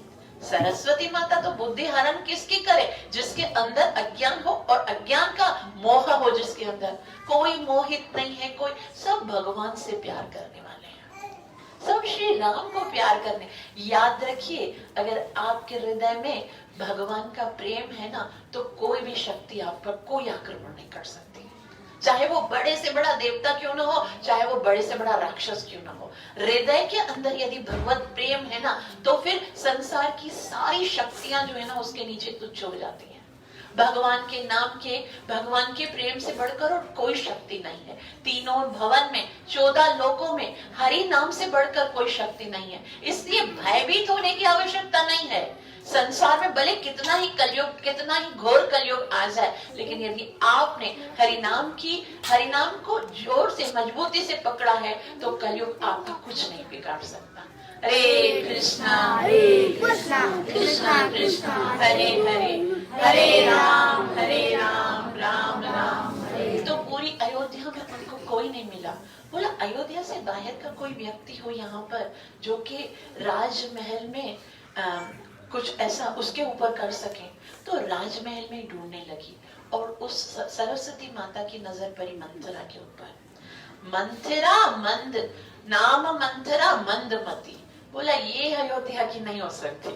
सरस्वती माता तो बुद्धि हरण किसकी करे, जिसके अंदर अज्ञान हो और अज्ञान का मोह हो, जिसके अंदर कोई मोहित नहीं है, कोई सब भगवान से प्यार करने वाले हैं, सब श्री राम को प्यार करने। याद रखिए, अगर आपके हृदय में भगवान का प्रेम है ना, तो कोई भी शक्ति आप पर कोई आक्रमण नहीं कर सकती, चाहे वो बड़े से बड़ा देवता क्यों ना हो, चाहे वो बड़े से बड़ा राक्षस क्यों ना हो। हृदय के अंदर यदि भगवत प्रेम है ना, तो फिर संसार की सारी शक्तियां जो है ना उसके नीचे तुच्छ हो जाती हैं। भगवान के नाम के, भगवान के प्रेम से बढ़कर और कोई शक्ति नहीं है। तीनों भवन में, 14 लोकों में हरि नाम से बढ़कर कोई शक्ति नहीं है। इसलिए भयभीत होने की आवश्यकता नहीं है। संसार में भले कितना ही कलयुग, कितना ही घोर कलयुग आ जाए, लेकिन यदि आपने हरिनाम को जोर से, मजबूती से पकड़ा है, तो कलयुग आपका कुछ नहीं बिगाड़ सकता। हरे कृष्णा कृष्णा कृष्णा हरे हरे, हरे राम राम राम हरे। तो पूरी अयोध्या में उनको कोई नहीं मिला। बोला अयोध्या से बाहर का कोई व्यक्ति हो यहाँ पर जो कि राजमहल में कुछ ऐसा उसके ऊपर कर सके। तो राजमहल में ढूंढने लगी और उस सरस्वती माता की नजर पड़ी मंथरा के ऊपर। मंथरा मंद नाम, मंथरा मंदमती। बोला ये अयोध्या की नहीं हो सकती,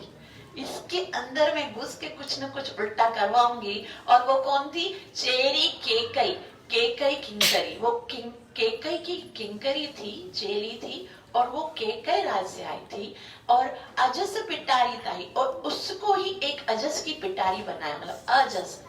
इसके अंदर में घुस के कुछ न कुछ उल्टा करवाऊंगी। और वो कौन थी? चेरी केकई, केकई किंकरी। वो केकई की किंकरी थी, चेरी थी, और वो केकई राज से आई थी और अजस पिटारी थी, और उसको ही एक अजस की पिटारी बनाया, मतलब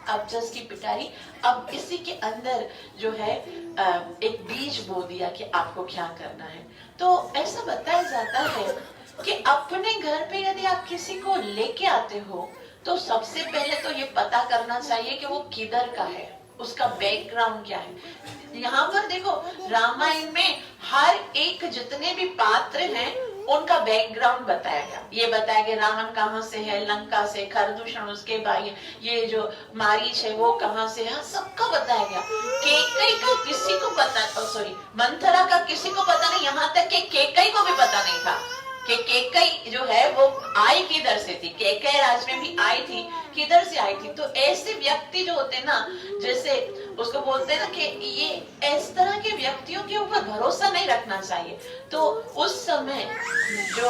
अजस की पिटारी। अब इसी के अंदर जो है एक बीज बो दिया कि आपको क्या करना है। तो ऐसा बताया जाता है कि अपने घर पे यदि आप किसी को लेके आते हो तो सबसे पहले तो ये पता करना चाहिए कि वो किधर का है, उसका बैकग्राउंड क्या है। यहाँ पर देखो रामायण में हर एक जितने भी पात्र हैं उनका बैकग्राउंड बताया गया। ये बताया गया रावण कहाँ से है, लंका से, खरदूषण उसके भाई, ये जो मारीच है वो कहाँ से है, सबका बताया गया। केकई का किसी को पता, सॉरी मंथरा का किसी को पता नहीं, यहाँ तक कि केकई को भी पता नहीं था कि केकई जो है वो आई किधर से थी, केकई राज में भी आई थी, किधर से आई थी। तो ऐसे व्यक्ति जो होते ना, जैसे उसको बोलते हैं ना कि ये इस तरह के व्यक्तियों के ऊपर भरोसा नहीं रखना चाहिए। तो उस समय जो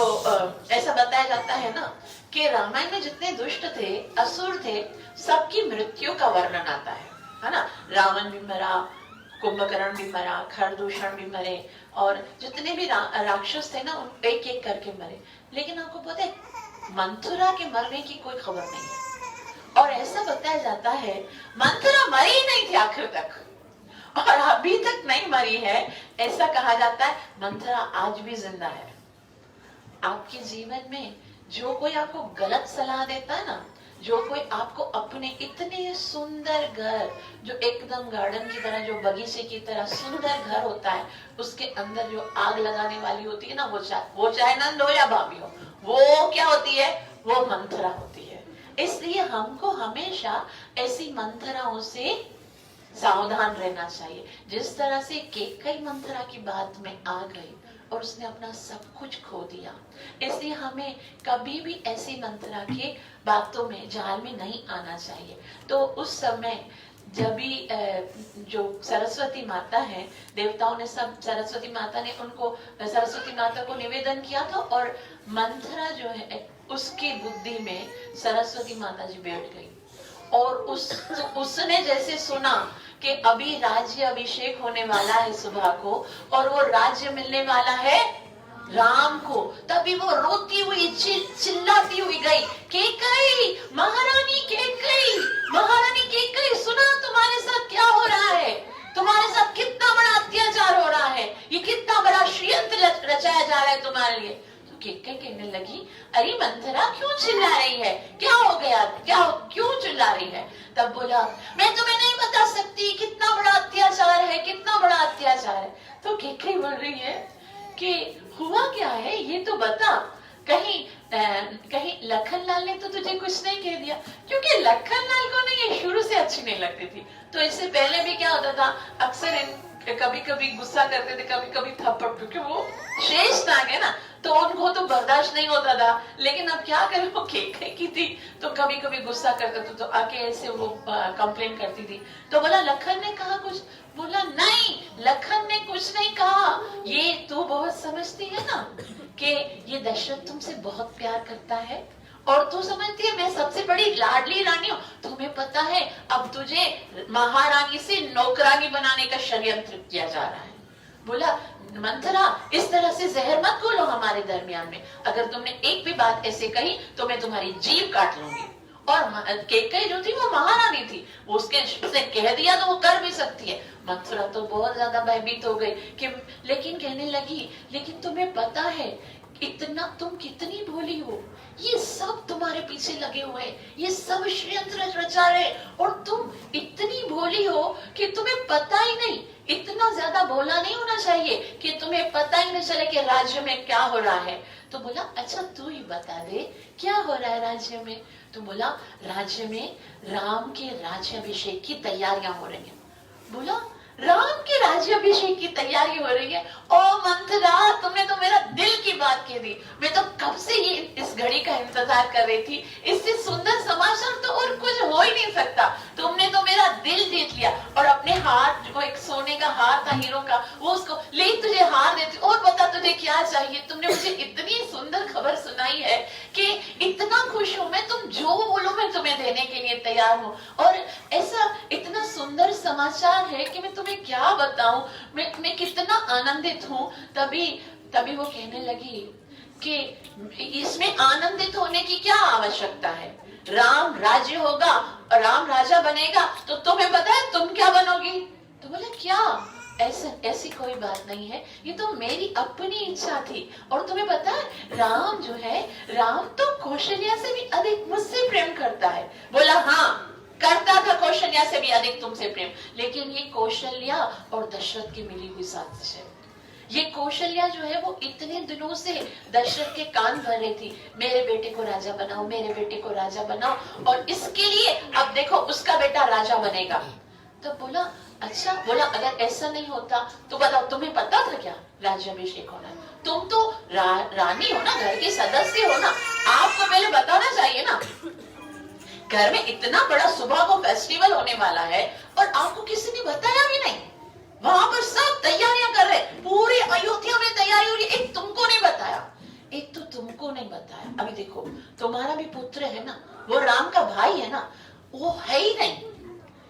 ऐसा बताया जाता है ना कि रामायण में जितने दुष्ट थे, असुर थे, सबकी मृत्यु का वर्णन आता है ना। रावण भी मरा, कुंभकर्ण भी मरा, खरदूषण भी मरे, और जितने भी राक्षस थे ना उन एक एक करके मरे। लेकिन आपको पता है मंथुरा के मरने की कोई खबर नहीं है। और ऐसा बताया जाता है मंथुरा मरी ही नहीं थी आखिर तक, और अभी तक नहीं मरी है। ऐसा कहा जाता है मंथुरा आज भी जिंदा है। आपके जीवन में जो कोई आपको गलत सलाह देता है ना, जो कोई आपको अपने इतने सुंदर घर, जो एकदम गार्डन की तरह, जो बगीचे की तरह सुंदर घर होता है, उसके अंदर जो आग लगाने वाली होती है ना, वो चाहे नंद हो या भाभी हो, वो क्या होती है? वो मंथरा होती है। इसलिए हमको हमेशा ऐसी मंथराओं से सावधान रहना चाहिए। जिस तरह से केकई मंथरा की बात में आ गई और उसने अपना सब कुछ खो दिया, इसलिए हमें कभी भी ऐसी मंथरा के बातों में, जाल में नहीं आना चाहिए। तो उस समय जब भी जो सरस्वती माता है, देवताओं ने सब, सरस्वती माता ने उनको, सरस्वती माता को निवेदन किया था, और मंथरा जो है उसकी बुद्धि में सरस्वती माता जी बैठ गई। और उसने जैसे सुना कि अभी राज्य अभिषेक होने वाला है सुबह को, और वो राज्य मिलने वाला है राम को, तभी वो रोती हुई, चिल्लाती हुई गई, केकई, महारानी केकई, महारानी केकई, सुना तुम्हारे साथ क्या हो रहा है, तुम्हारे साथ कितना बड़ा अत्याचार हो रहा है, ये कितना बड़ा षड्यंत्र रचाया जा रहा है तुम्हारे लिए। तो केकई कहने लगी, अरे मंथरा क्यों चिल्ला रही है, क्या हो गया, क्यों चिल्ला रही है? तब बोला, मैं तुम्हें नहीं बता सकती कितना बड़ा अत्याचार है, कितना बड़ा अत्याचार है। तो केकई बोल रही है कि हुआ क्या है ये तो बता, कहीं लखनलाल ने तो तुझे कुछ नहीं कह दिया? क्योंकि लखनलाल को नहीं ये शुरू से अच्छी नहीं लगती थी। तो इससे पहले भी क्या होता था, अक्सर कभी कभी गुस्सा करते थे, कभी कभी थप्पड़, क्योंकि वो शेष नाग है ना, तो उनको तो बर्दाश्त नहीं होता था। लेकिन अब क्या करें, वो केकई की थी तो कभी कभी गुस्सा करते थे, तो आके ऐसे वो कंप्लेन करती थी। तो बोला लखन ने कहा कुछ? बोला नहीं, लखन ने कुछ नहीं कहा, ये तू बहुत समझती है ना कि ये दशरथ तुमसे बहुत प्यार करता है, और तू समझती है मैं सबसे बड़ी लाडली रानी हूँ। तुम्हें पता है अब तुझे महारानी से नौकरानी बनाने का षड्यंत्र किया जा रहा है। बोला मंथरा, इस तरह से जहर मत घोलो हमारे दरमियान में, अगर तुमने एक भी बात ऐसे कही तो मैं तुम्हारी जीभ काट लूंगी। और केकई जो थी वो महारानी थी, वो उसने कह दिया तो वो कर भी सकती है। मंथरा तो बहुत ज्यादा भयभीत हो गई कि, लेकिन कहने लगी, लेकिन तुम्हें पता है इतना तुम कितनी भोली हो, ये सब तुम्हारे पीछे लगे हुए हैं, ये सब षड्यंत्र रचा रहे, और तुम इतनी भोली हो कि तुम्हें पता ही नहीं, इतना ज्यादा भोला नहीं होना चाहिए कि तुम्हें पता ही नहीं चले कि राज्य में क्या हो रहा है। तो बोला अच्छा तू ही बता दे क्या हो रहा है राज्य में। तो बोला राज्य में राम के राज्याभिषेक की तैयारियां हो रही हैं। बोला राम के राज्याभिषेक की तैयारी हो रही है? ओ मंथरा, तुमने तो मेरा दिल की बात कह दी, मैं तो कब से ये इस घड़ी का इंतजार कर रही थी, इससे सुंदर समाचार तो और कुछ हो ही नहीं सकता। तो तुमने तो मेरा दिल जीत लिया और अपने हाथ को, एक सोने का हार था हीरो का, वो उसको ले तुझे हार देती और बता तुझे क्या चाहिए। तुमने मुझे इतनी सुंदर खबर सुनाई है कि इतना खुश हूं मैं, तुम जो बोलो मैं तुम्हें देने के लिए तैयार हूँ। और ऐसा इतना सुंदर समाचार है कि मैं तुम्हें क्या बताऊं, मैं कितना आनंदित हूँ। तभी वो कहने लगी कि इसमें आनंदित होने की क्या आवश्यकता है, राम राज्य होगा और राम राजा बनेगा तो तुम्हें पता है तुम क्या बनोगी। तो बोले क्या, ऐसी कोई बात नहीं है, ये तो मेरी अपनी इच्छा थी। और तुम्हें पता है राम जो है, राम तो कौशल्या से भी अधिक मुझसे प्रेम करता है। बोला हाँ, करता था कौशल्या से भी अधिक तुमसे प्रेम, लेकिन ये कौशल्या और दशरथ की मिली हुई साजिश है। ये कौशल्या जो है वो इतने दिनों से दशरथ के कान भर रही थी, मेरे बेटे को राजा बनाओ, मेरे बेटे को राजा बनाओ, और इसके लिए अब देखो उसका बेटा राजा बनेगा। तो बोला अच्छा, बोला अगर ऐसा नहीं होता तो बताओ तुम्हें पता था क्या राज्याभिषेक होना है? तुम तो रानी हो ना, घर के सदस्य हो ना, आपको पहले बताना चाहिए ना। घर में इतना बड़ा सुबह को फेस्टिवल होने वाला है और आपको किसी ने बताया भी नहीं। वहां पर सब तैयारियां कर रहे, पूरी अयोध्या में तैयारी हो रही, एक तुमको नहीं बताया, एक तो तुमको नहीं बताया। अभी देखो तुम्हारा भी पुत्र है ना, वो राम का भाई है ना, वो है ही नहीं।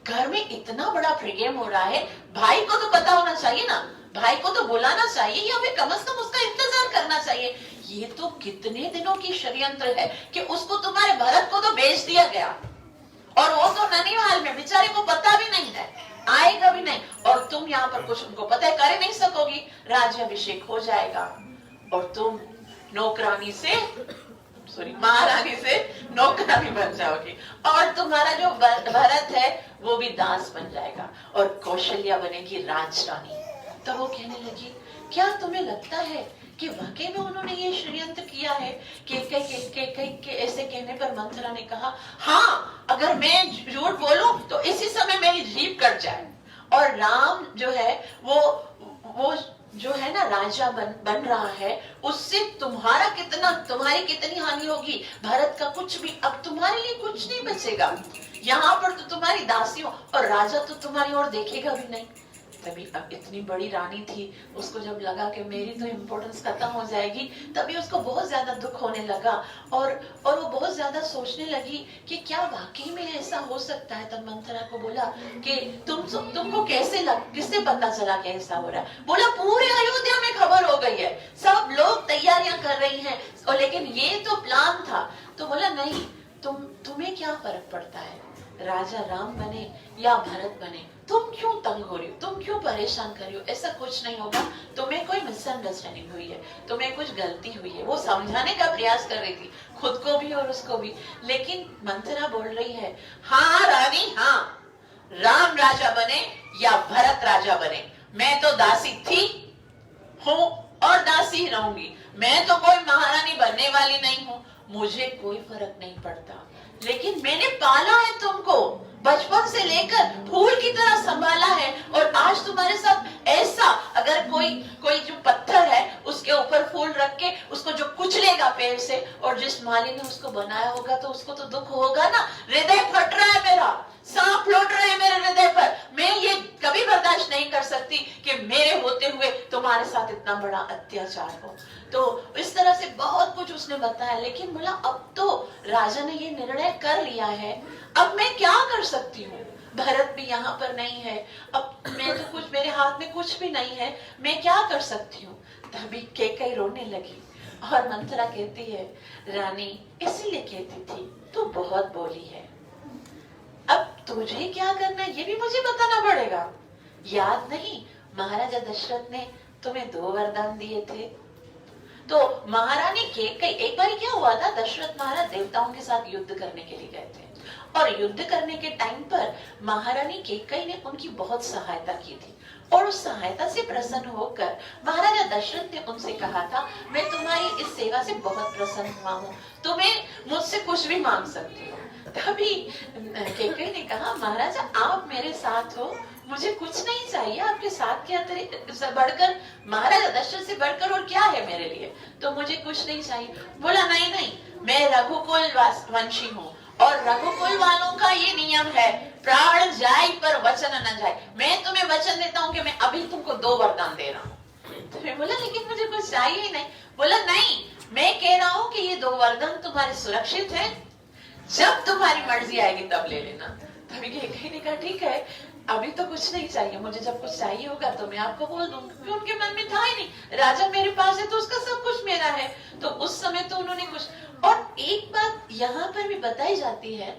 घर में इतना बड़ा प्रोग्राम हो रहा है, भाई को तो पता होना चाहिए ना, भाई को तो बुलाना चाहिए या फिर कम से कम उसका इंतजार करना चाहिए। ये तो कितने दिनों की षड्यंत्र है कि उसको तुम्हारे भरत को तो बेच दिया गया और वो तो ननिहाल में बेचारे को पता भी नहीं है, आएगा भी नहीं, और तुम यहाँ पर कुछ उनको पता है कर नहीं सकोगी। राज्याभिषेक हो जाएगा और तुम नौकरानी से, सॉरी महारानी से नौकरानी बन जाओगी और तुम्हारा जो भरत है वो भी दास बन जाएगा और कौशल्या बनेगी राजरानी। तो वो कहने लगी क्या तुम्हें लगता है कि वाकई में उन्होंने ये षड्यंत्र किया है? के ऐसे कहने पर मंथरा ने कहा हाँ, अगर मैं झूठ बोलूं तो इसी समय मेरी जीभ कट जाए। और राम जो है वो जो है ना राजा बन रहा है, उससे तुम्हारी कितनी हानि होगी। भरत का कुछ भी, अब तुम्हारे लिए कुछ नहीं बचेगा, यहाँ पर तो तुम्हारी दासियों और राजा तो तुम्हारी ओर देखेगा भी नहीं। तभी अब इतनी बड़ी रानी थी, उसको जब लगा कि मेरी तो इम्पोर्टेंस खत्म हो जाएगी, तभी उसको बहुत ज्यादा दुख होने लगा और वो बहुत ज्यादा सोचने लगी कि क्या वाकई में ऐसा हो सकता है। तब मंथरा को बोला कि तुमको किससे पता चला कि ऐसा हो रहा है? बोला पूरे अयोध्या में खबर हो गई है, सब लोग तैयारियां कर रही हैं, और लेकिन ये तो प्लान था। तो बोला नहीं, तुम्हें क्या फर्क पड़ता है, राजा राम बने या भरत बने, तुम क्यों तंग हो रही हो, तुम क्यों परेशान कर रही हो? ऐसा कुछ नहीं होगा, तुम्हें कोई मिसअंडरस्टैंडिंग हुई है, तुम्हें कुछ गलती हुई है। वो समझाने का प्रयास कर रही थी, खुद को भी और उसको भी। लेकिन मंथरा बोल रही है हाँ रानी, हाँ, राम राजा बने या भरत राजा बने, मैं तो दासी थी, हूँ और दासी रहूंगी, मैं तो कोई महारानी बनने वाली नहीं हूँ, मुझे कोई फर्क नहीं पड़ता। लेकिन मैंने पाला है तुमको, बचपन से लेकर फूल की तरह संभाला है, और आज तुम्हारे साथ ऐसा, अगर कोई जो पत्थर है उसके ऊपर फूल रख के उसको जो कुचलेगा पैर से, और जिस माली ने उसको बनाया होगा तो उसको तो दुख होगा ना। हृदय फट रहा है मेरा, सांप लौट रहे हैं मेरे हृदय पर, मैं ये कभी बर्दाश्त नहीं कर सकती कि मेरे होते हुए तुम्हारे साथ इतना बड़ा अत्याचार हो। तो इस तरह से बहुत कुछ उसने बताया। लेकिन बोला अब तो राजा ने ये निर्णय कर लिया है, अब मैं क्या कर सकती हूँ? भरत भी यहाँ पर नहीं है, अब मैं तो कुछ, मेरे हाथ में कुछ भी नहीं है, मैं क्या कर सकती हूँ? तभी कैकेयी रोने लगी और मंथरा कहती है रानी इसीलिए कहती थी तू बहुत बोली है, अब तुझे क्या करना है ये भी मुझे बताना पड़ेगा। याद नहीं महाराजा दशरथ ने तुम्हें 2 वरदान दिए थे? तो महारानी कैकेयी, एक बार क्या हुआ था, दशरथ महाराज देवताओं के साथ युद्ध करने के लिए गए थे, और युद्ध करने के टाइम पर महारानी कैकेयी ने उनकी बहुत सहायता की थी, और उस सहायता से प्रसन्न होकर महाराजा दशरथ ने उनसे कहा था मैं तुम्हारी इस सेवा से बहुत प्रसन्न हुआ हूँ, तुम्हें मुझसे कुछ भी मांग सकती हो। तभी कैकेयी ने कहा महाराजा आप मेरे साथ हो, मुझे कुछ नहीं चाहिए, आपके साथ के बढ़कर, महाराजा दशरथ से बढ़कर और क्या है मेरे लिए, तो मुझे कुछ नहीं चाहिए। बोला नहीं, मैं रघुकुल वंशी हूँ और रघुकुल वालों का ये नियम है, प्राण जाए पर वचन न जाए। मैं तुम्हें वचन देता हूँ कि मैं अभी तुमको 2 वरदान दे रहा हूँ। तो मैं बोला लेकिन मुझे कुछ चाहिए ही नहीं। बोला नहीं, मैं कह रहा हूँ कि ये 2 वरदान तुम्हारे सुरक्षित है, जब तुम्हारी मर्जी आएगी तब ले लेना। तभी केकई ने कहा ठीक है, अभी तो कुछ नहीं चाहिए, मुझे जब कुछ चाहिए होगा तो मैं आपको बोल दूंगी। क्योंकि उनके मन में था ही नहीं, राजा मेरे पास है तो उसका सब कुछ मेरा है। तो उस समय तो उन्होंने कुछ। और एक बात यहाँ पर भी बताई जाती है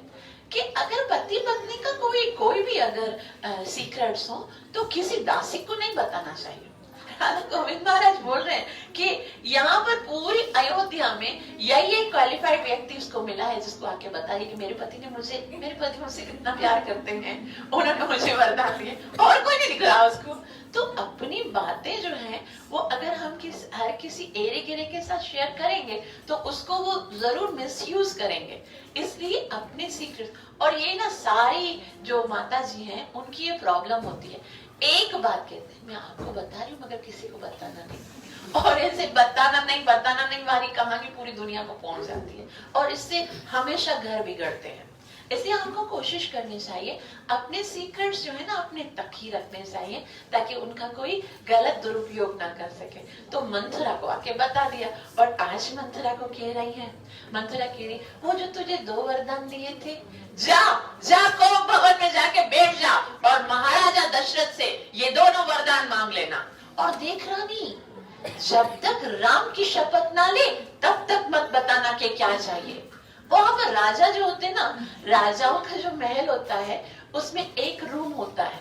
कि अगर पति पत्नी का कोई भी अगर सीक्रेट्स हो तो किसी दासी को नहीं बताना चाहिए। राधा गोविंद महाराज बोल रहे हैं कि यहाँ पर पूरी अयोध्या में यही एक क्वालिफाइड व्यक्ति उसको मिला है जिसको आके बताइए कि मेरे पति मुझसे कितना प्यार करते हैं, उन्होंने मुझे वरदान दिए, और कोई नहीं निकला उसको। तो अपनी बातें जो हैं वो अगर हम हर किसी एरे गिरे के साथ शेयर करेंगे तो उसको वो जरूर मिसयूज करेंगे। इसलिए अपने सीक्रेट, और ये ना सारी जो माता जी हैं उनकी ये प्रॉब्लम होती है। एक बात कहते हैं, मैं आपको बता रही हूँ मगर किसी को बताना नहीं, और ऐसे बताना नहीं वाली कहानी पूरी दुनिया को पहुंच जाती है और इससे हमेशा घर बिगड़ते हैं। इसलिए हमको कोशिश करनी चाहिए अपने सीक्रेट्स जो है ना अपने तक ही रखने चाहिए ताकि उनका कोई गलत दुरुपयोग ना कर सके। तो मंथरा को आके बता दिया, और आज मंथरा को कह रही है, मंथरा कह रही वो जो तुझे 2 वरदान दिए थे, जा कौरव भवन में जाके बैठ जा और महाराजा दशरथ से ये दोनों वरदान मांग लेना। और देख रानी, जब तक राम की शपथ ना ले तब तक मत बताना कि क्या चाहिए। वहां पर राजा जो होते हैं ना, राजाओं का जो महल होता है उसमें एक रूम होता है,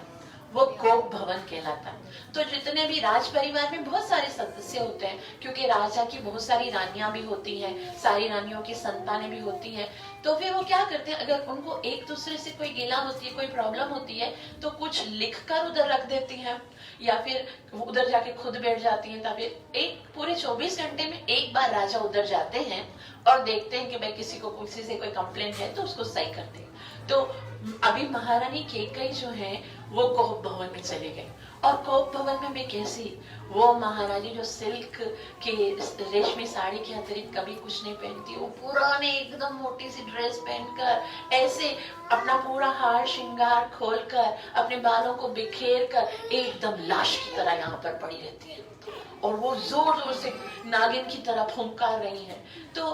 वो कोप भवन कहलाता है। तो जितने भी राज परिवार में बहुत सारे सदस्य होते हैं, क्योंकि राजा की बहुत सारी रानियां भी होती हैं, सारी रानियों की संतानें भी होती हैं, तो फिर वो क्या करते हैं, अगर उनको एक दूसरे से कोई गिला होती है, कोई प्रॉब्लम होती है, तो कुछ लिखकर उधर रख देती हैं या फिर उधर जाके खुद बैठ जाती हैं। तभी एक पूरे 24 घंटे में एक बार राजा उधर जाते हैं और देखते हैं कि भाई किसी से कोई कंप्लेंट है तो उसको सही करते हैं। तो अभी महारानी केकई जो है वो कोप भवन में चले गए, और कोप भवन में भी कैसी, वो महारानी जो सिल्क के रेशमी साड़ी के अतिरिक्त कभी कुछ नहीं पहनती, वो पुराने एकदम मोटी सी ड्रेस पहनकर ऐसे अपना पूरा हार श्रृंगार खोलकर अपने बालों को बिखेर कर एकदम लाश की तरह यहाँ पर पड़ी रहती है, और वो जोर जोर से नागिन की तरह फुंकार रही है। तो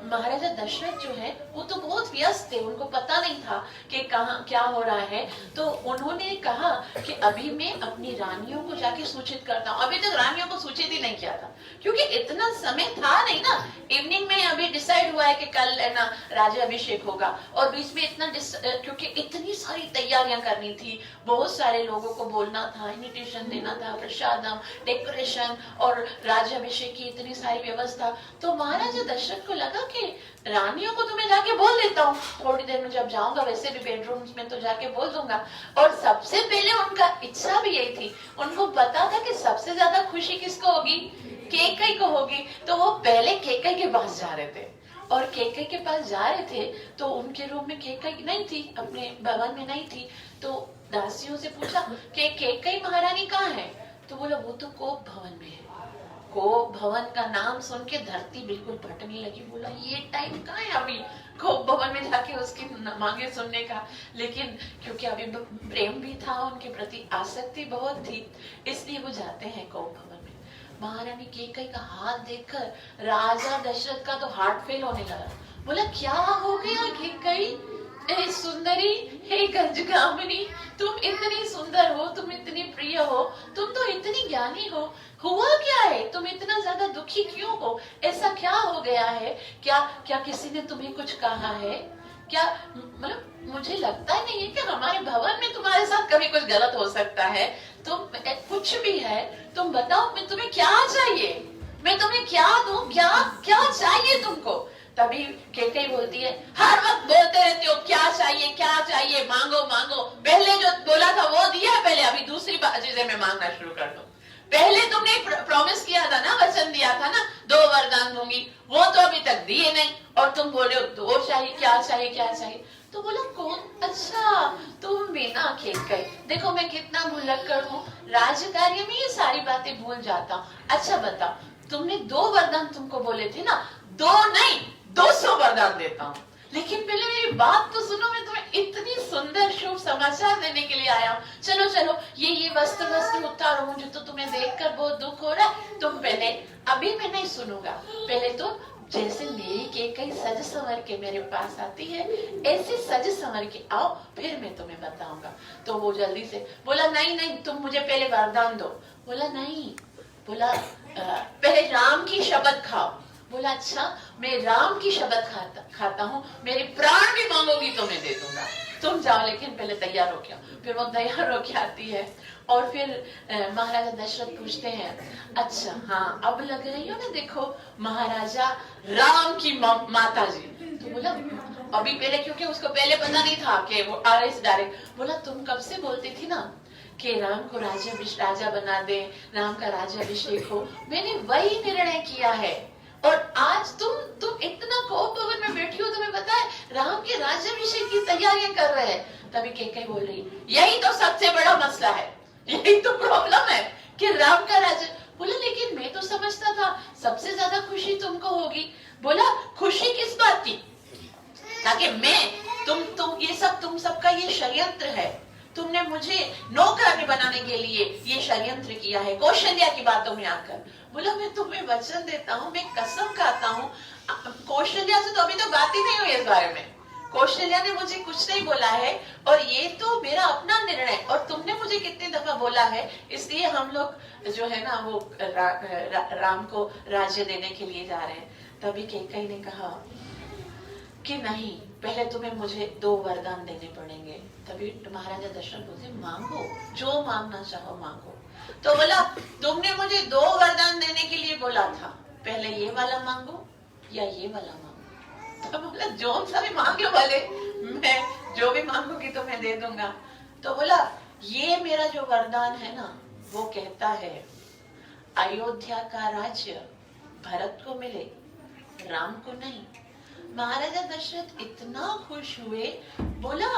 महाराजा दशरथ जो है वो तो बहुत व्यस्त थे, उनको पता नहीं था कि कहाँ क्या हो रहा है। तो उन्होंने कहा कि अभी मैं अपनी रानियों को जाके सूचित करता हूँ। अभी तक रानियों को सूचित ही नहीं किया था क्योंकि इतना समय था नहीं ना। इवनिंग में अभी डिसाइड हुआ है कि कल है ना राज्याभिषेक होगा, और बीच में इतना क्योंकि इतनी सारी तैयारियां करनी थी, बहुत सारे लोगों को बोलना था, इन्विटेशन देना था, प्रसादम, डेकोरेशन और राज्याभिषेक की इतनी सारी व्यवस्था। तो महाराजा दशरथ को लगा कि रानियों को तो मैं जाके बोल देता हूँ, थोड़ी देर में जब जाऊंगा वैसे भी बेडरूम में तो जाके बोल दूंगा। और सबसे पहले उनका इच्छा भी यही थी, उनको पता था कि सबसे ज्यादा खुशी किसको होगी, केकई को होगी। तो वो पहले केकई के पास जा रहे थे, और केकई के पास जा रहे थे तो उनके रूम में केकई नहीं थी, अपने भवन में नहीं थी। तो दासियों से पूछा कि केकई महारानी कहाँ है, तो बोला वो तो कोप भवन में है। कोप भवन का नाम सुन के धरती बिल्कुल फटने लगी। बोला ये टाइम कहाँ है अभी कोप भवन में जाके उसकी मांगे सुनने का। लेकिन क्योंकि अभी प्रेम भी था, उनके प्रति आसक्ति बहुत थी, इसलिए वो जाते हैं कोप भवन में। महारानी केकई का हाथ देखकर राजा दशरथ का तो हार्ट फेल होने लगा। बोला क्या हो गया केकई, ए सुंदरी, हे गंजगामिनी, तुम इतनी सुंदर हो, तुम इतनी प्रिय हो, तुम तो इतनी ज्ञानी हो, हुआ क्या है, तुम इतना ज्यादा दुखी क्यों हो, ऐसा क्या हो गया है, क्या किसी ने तुम्हें कुछ कहा है क्या? मतलब मुझे लगता नहीं है कि हमारे भवन में तुम्हारे साथ कभी कुछ गलत हो सकता है। तुम कुछ भी है, तुम बताओ, मैं तुम्हें क्या चाहिए, मैं तुम्हें क्या दूं, क्या चाहिए तुमको? तभी केकई बोलती है, हर वक्त बोलते रहते हो क्या चाहिए, मांगो मांगो, पहले जो बोला था वो दिया, पहले अभी दूसरी चीजें मैं मांगना शुरू कर दूं। पहले तुमने प्रॉमिस किया था ना, वचन दिया था ना 2 वरदान दूंगी, वो तो अभी तक दिए नहीं, और तुम बोल रहे हो 2 चाहिए, क्या चाहिए। तो बोला कौन, अच्छा तुम बिना केकई, देखो मैं कितना भुलक्कड़ हूँ, राजकार्य में ये सारी बातें भूल जाता हूँ। अच्छा बताओ, तुमने 2 वरदान तुमको बोले थे ना, 2 नहीं 200 वरदान देता हूँ। लेकिन पहले मेरी बात तो सुनो, मैं तुम्हें इतनी सुंदर शुभ समाचार देने के लिए आया हूँ। चलो चलो, ये वस्त्र उतारो, मुझे तो तुम्हें देखकर बहुत दुख हो रहा है। तुम पहले, अभी मैं नहीं सुनूंगा, पहले तो जैसे मेरी केकई सज संवर के मेरे पास आती है, ऐसे सज संवर के आओ, फिर मैं तुम्हें बताऊंगा। तो वो जल्दी से बोला, नहीं नहीं, तुम मुझे पहले वरदान दो। बोला नहीं, बोला पहले राम की शपथ खाओ। बोला अच्छा, मैं राम की शपथ खाता हूँ, मेरे प्राण भी मांगोगी तो मैं दे दूंगा, तुम जाओ, लेकिन पहले तैयार हो क्या। फिर वो तैयार होके आती है और फिर महाराजा दशरथ पूछते हैं, अच्छा हाँ, अब लग रही हो ना, देखो महाराजा राम की माता जी। तो बोला अभी पहले, क्योंकि उसको पहले पता नहीं था कि वो आ रहे डायरेक्ट। बोला तुम कब से बोलती थी ना कि राम को राजा बना दे, राम का राज्याभिषेक हो, मैंने वही निर्णय किया है। और आज तुम इतना कोप भवन में बैठी हो, तुम्हें पता है राम के राज्याभिषेक की तैयारियां कर रहे हैं। तभी केकई बोल रही, यही तो सबसे बड़ा मसला है, यही तो प्रॉब्लम है कि राम का राज्य। बोला लेकिन मैं तो समझता था सबसे ज्यादा खुशी तुमको होगी। बोला खुशी किस बात की, ताकि मैं तुम ये सब, तुम सबका ये षड्यंत्र है, तुमने मुझे नौकरानी बनाने के लिए ये षड्यंत्र किया है कौशल्या की बातों में आकर। बोला मैं तुम्हें वचन देता हूँ, मैं कसम खाता हूँ, कौशल्या से तो अभी तो बात ही नहीं हुई इस बारे में, कौशल्या ने मुझे कुछ नहीं बोला है, और ये तो मेरा अपना निर्णय, और तुमने मुझे कितनी दफा बोला है, इसलिए हम लोग जो है ना वो राम को राज्य देने के लिए जा रहे हैं। तभी केकई ने कहा कि नहीं, पहले तुम्हें मुझे 2 वरदान देने पड़ेंगे। तभी महाराजा दशरथ बोलते, मांगो, जो मांगना चाहो मांगो। तो बोला तुमने मुझे 2 वरदान देने के लिए बोला था, पहले ये वाला मांगो या ये वाला मांगो। तो बोला जो सा भी मांग लो भले, मैं जो भी मांगूंगी तो मैं दे दूंगा। तो बोला ये मेरा जो वरदान है ना, वो कहता है अयोध्या का राज्य भरत को मिले, राम को नहीं। महाराजा दशरथ इतना खुश हुए, बोला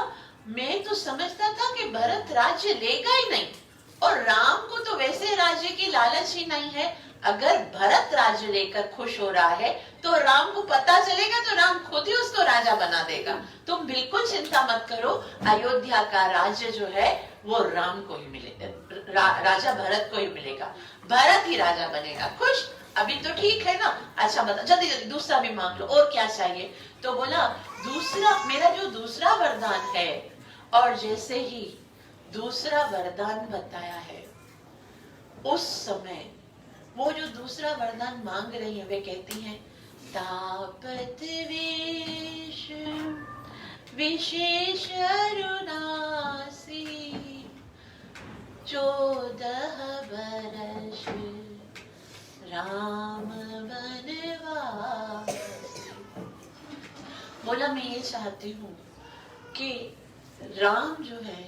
मैं तो समझता था कि भरत राज्य लेगा ही नहीं, और राम को तो वैसे राज्य की लालच ही नहीं है। अगर भरत राज्य लेकर खुश हो रहा है तो राम को पता चलेगा तो राम खुद ही उसको राजा बना देगा। तुम बिल्कुल चिंता मत करो, अयोध्या का राज्य जो है वो राम को ही मिलेगा, राजा भरत को ही मिलेगा, भरत ही राजा बनेगा। खुश, अभी तो ठीक है ना, अच्छा बता, जल्दी जल्दी दूसरा भी मांग लो, और क्या चाहिए। तो बोला दूसरा, मेरा जो दूसरा वरदान है, और जैसे ही दूसरा वरदान बताया है, उस समय वो जो दूसरा वरदान मांग रही है, वे कहती हैं तापत वेश विशेष अरुणासी 14 बरस राम वनवास। बोला मैं ये चाहती हूँ कि राम जो है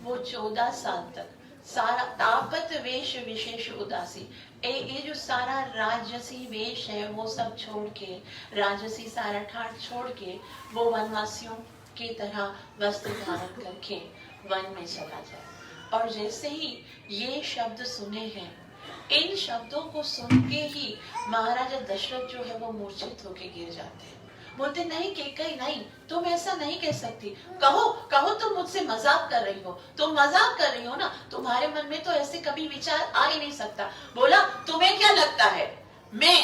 वो 14 साल तक सारा तापत वेश विशेष उदासी, ये जो सारा राजसी वेश है वो सब छोड़ के, राजसी सारा ठाट छोड़ के वो वनवासियों की तरह वस्त्र धारण करके वन में चला जाए। और जैसे ही ये शब्द सुने हैं, इन शब्दों को सुन के ही महाराजा दशरथ जो है वो मूर्छित होके गिर जाते हैं। बोलते नहीं केकई, नहीं, तुम ऐसा नहीं कह सकती, कहो कहो, तुम मुझसे मजाक कर रही हो, तुम मजाक कर रही हो ना, तुम्हारे मन में तो ऐसे कभी विचार आ ही नहीं सकता। बोला तुम्हें क्या लगता है मैं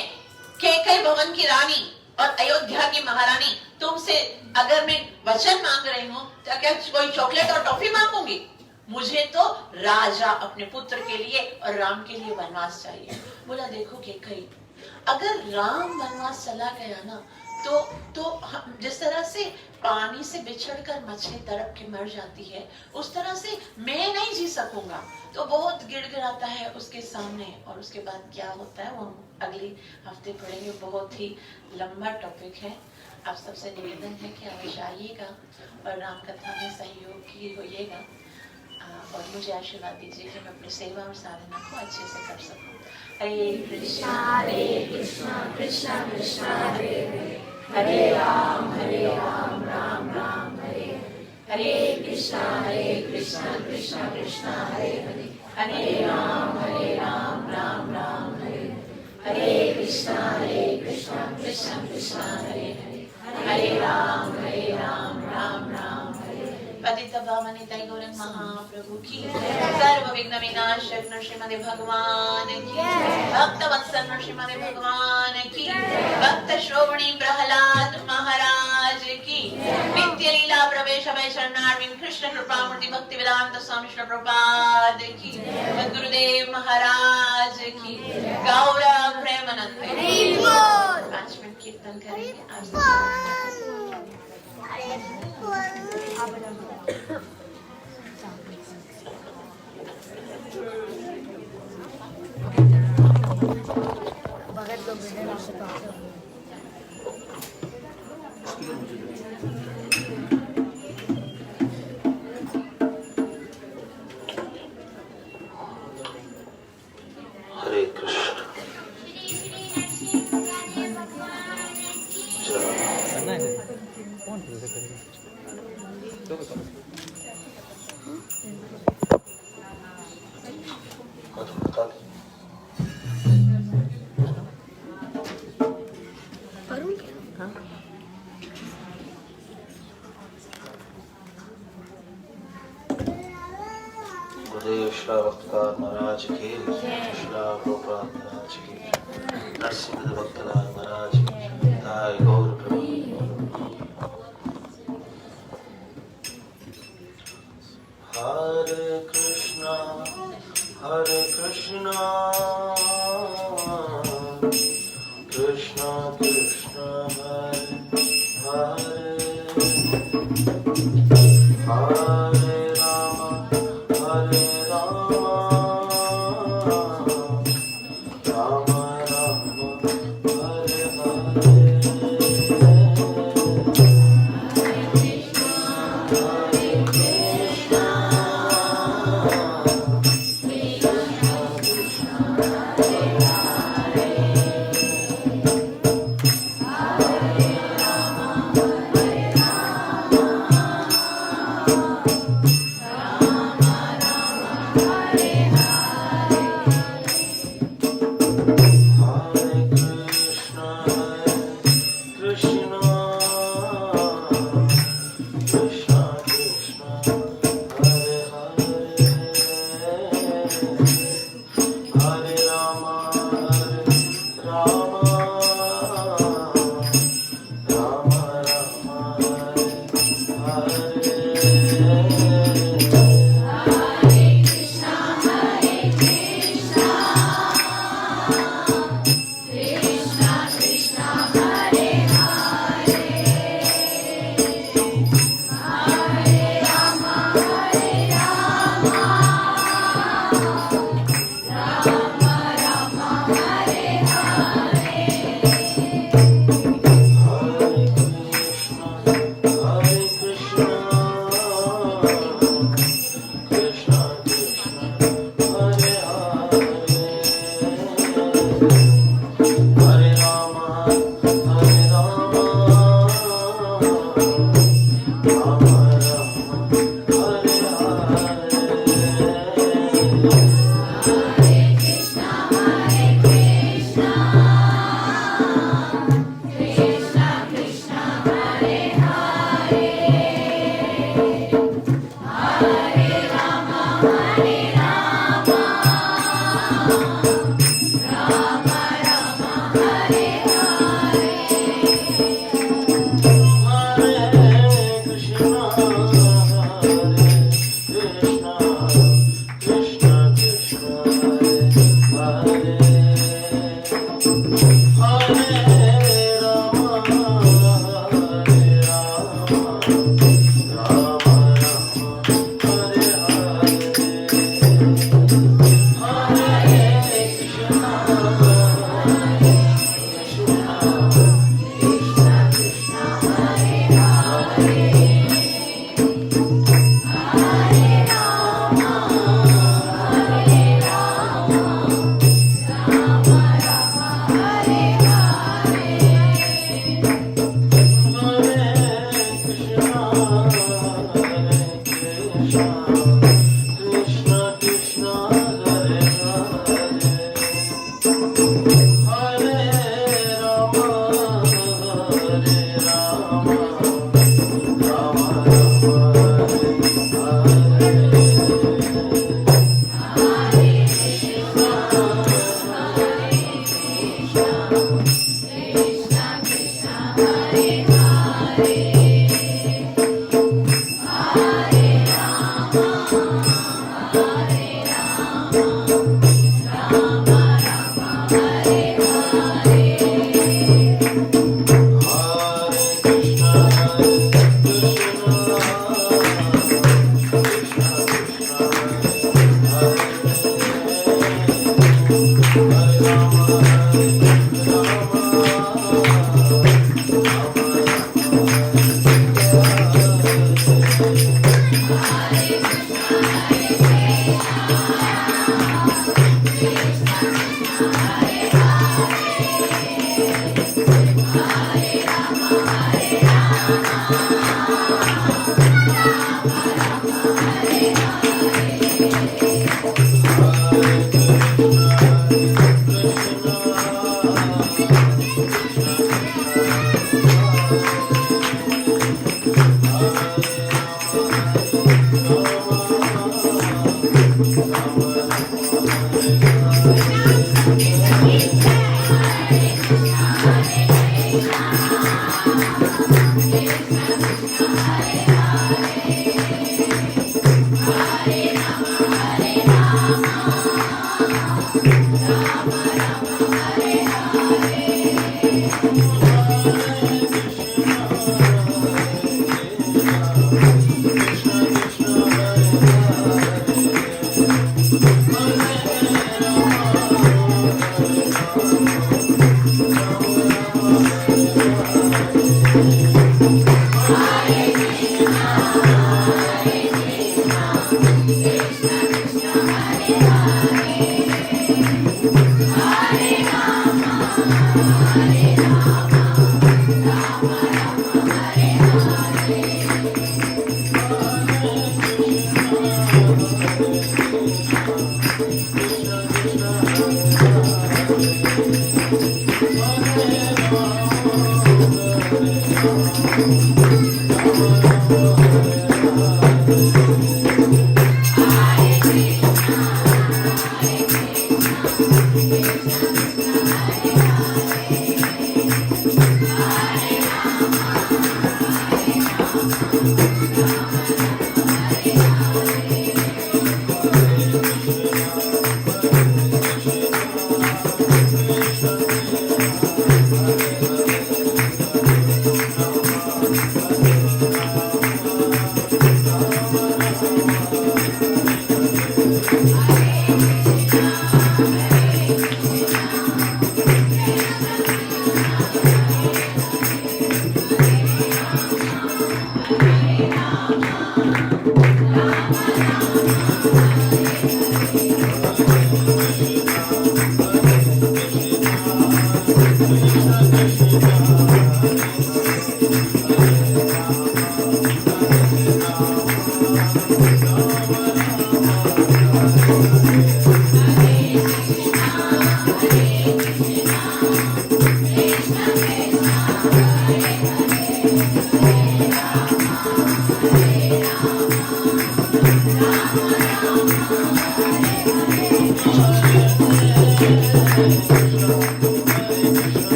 केकई भवन की रानी और अयोध्या की महारानी तुमसे अगर मैं वचन मांग रही हूँ तो क्या कोई चॉकलेट और टॉफी मांगूंगी? मुझे तो राजा अपने पुत्र के लिए और राम के लिए वनवास चाहिए। बोला देखो केकई, अगर राम वनवास चला गया ना तो जिस तरह से पानी से बिछड़कर मछली तड़प के मर जाती है, उस तरह से मैं नहीं जी सकूंगा। तो बहुत गिड़गिड़ाता है उसके सामने, और उसके बाद क्या होता है वो हम अगले हफ्ते पढ़ेंगे। बहुत ही लंबा टॉपिक है। आप सबसे निवेदन है कि अवश्य आइएगा और राम कथा में सहयोग की होइएगा, और मुझे आशीर्वाद दीजिए कि मैं अपनी सेवा और साधना को अच्छे से कर सकूं। हरे कृष्णा कृष्णा कृष्णा हरे Ram Ram Ram Hare Hare Krishna Krishna Krishna Hare Hare Hare Ram Ram Ram Hare Hare Krishna Krishna Krishna Hare Hare Hare Ram, Ram Ram, पतित पावन निताई गौरंग महाप्रभु की सर्व विघ्न विनाशक नृसिंह भगवान की भक्त वत्सल नृसिंह भगवान की भक्त श्रोवणी प्रहलाद महाराज की नित्य लीला प्रवेश भय शरणार्विंद कृष्ण कृपामूर्ति भक्ति वेदांत स्वामी श्री प्रभुपाद की गुरुदेव महाराज की गौरा प्रेमानंद 5 मिनट कीर्तन करेंगे हरे कृष्ण गुरुदेव श्री भक्तलाल महाराज की श्री प्रभुपाद महाराज की नरसिंह भक्तलाल महाराज की जय गौर प्रभु हरे कृष्णा कृष्णा कृष्णा हरे हरे हरे राम राम राम हरे हरे Rama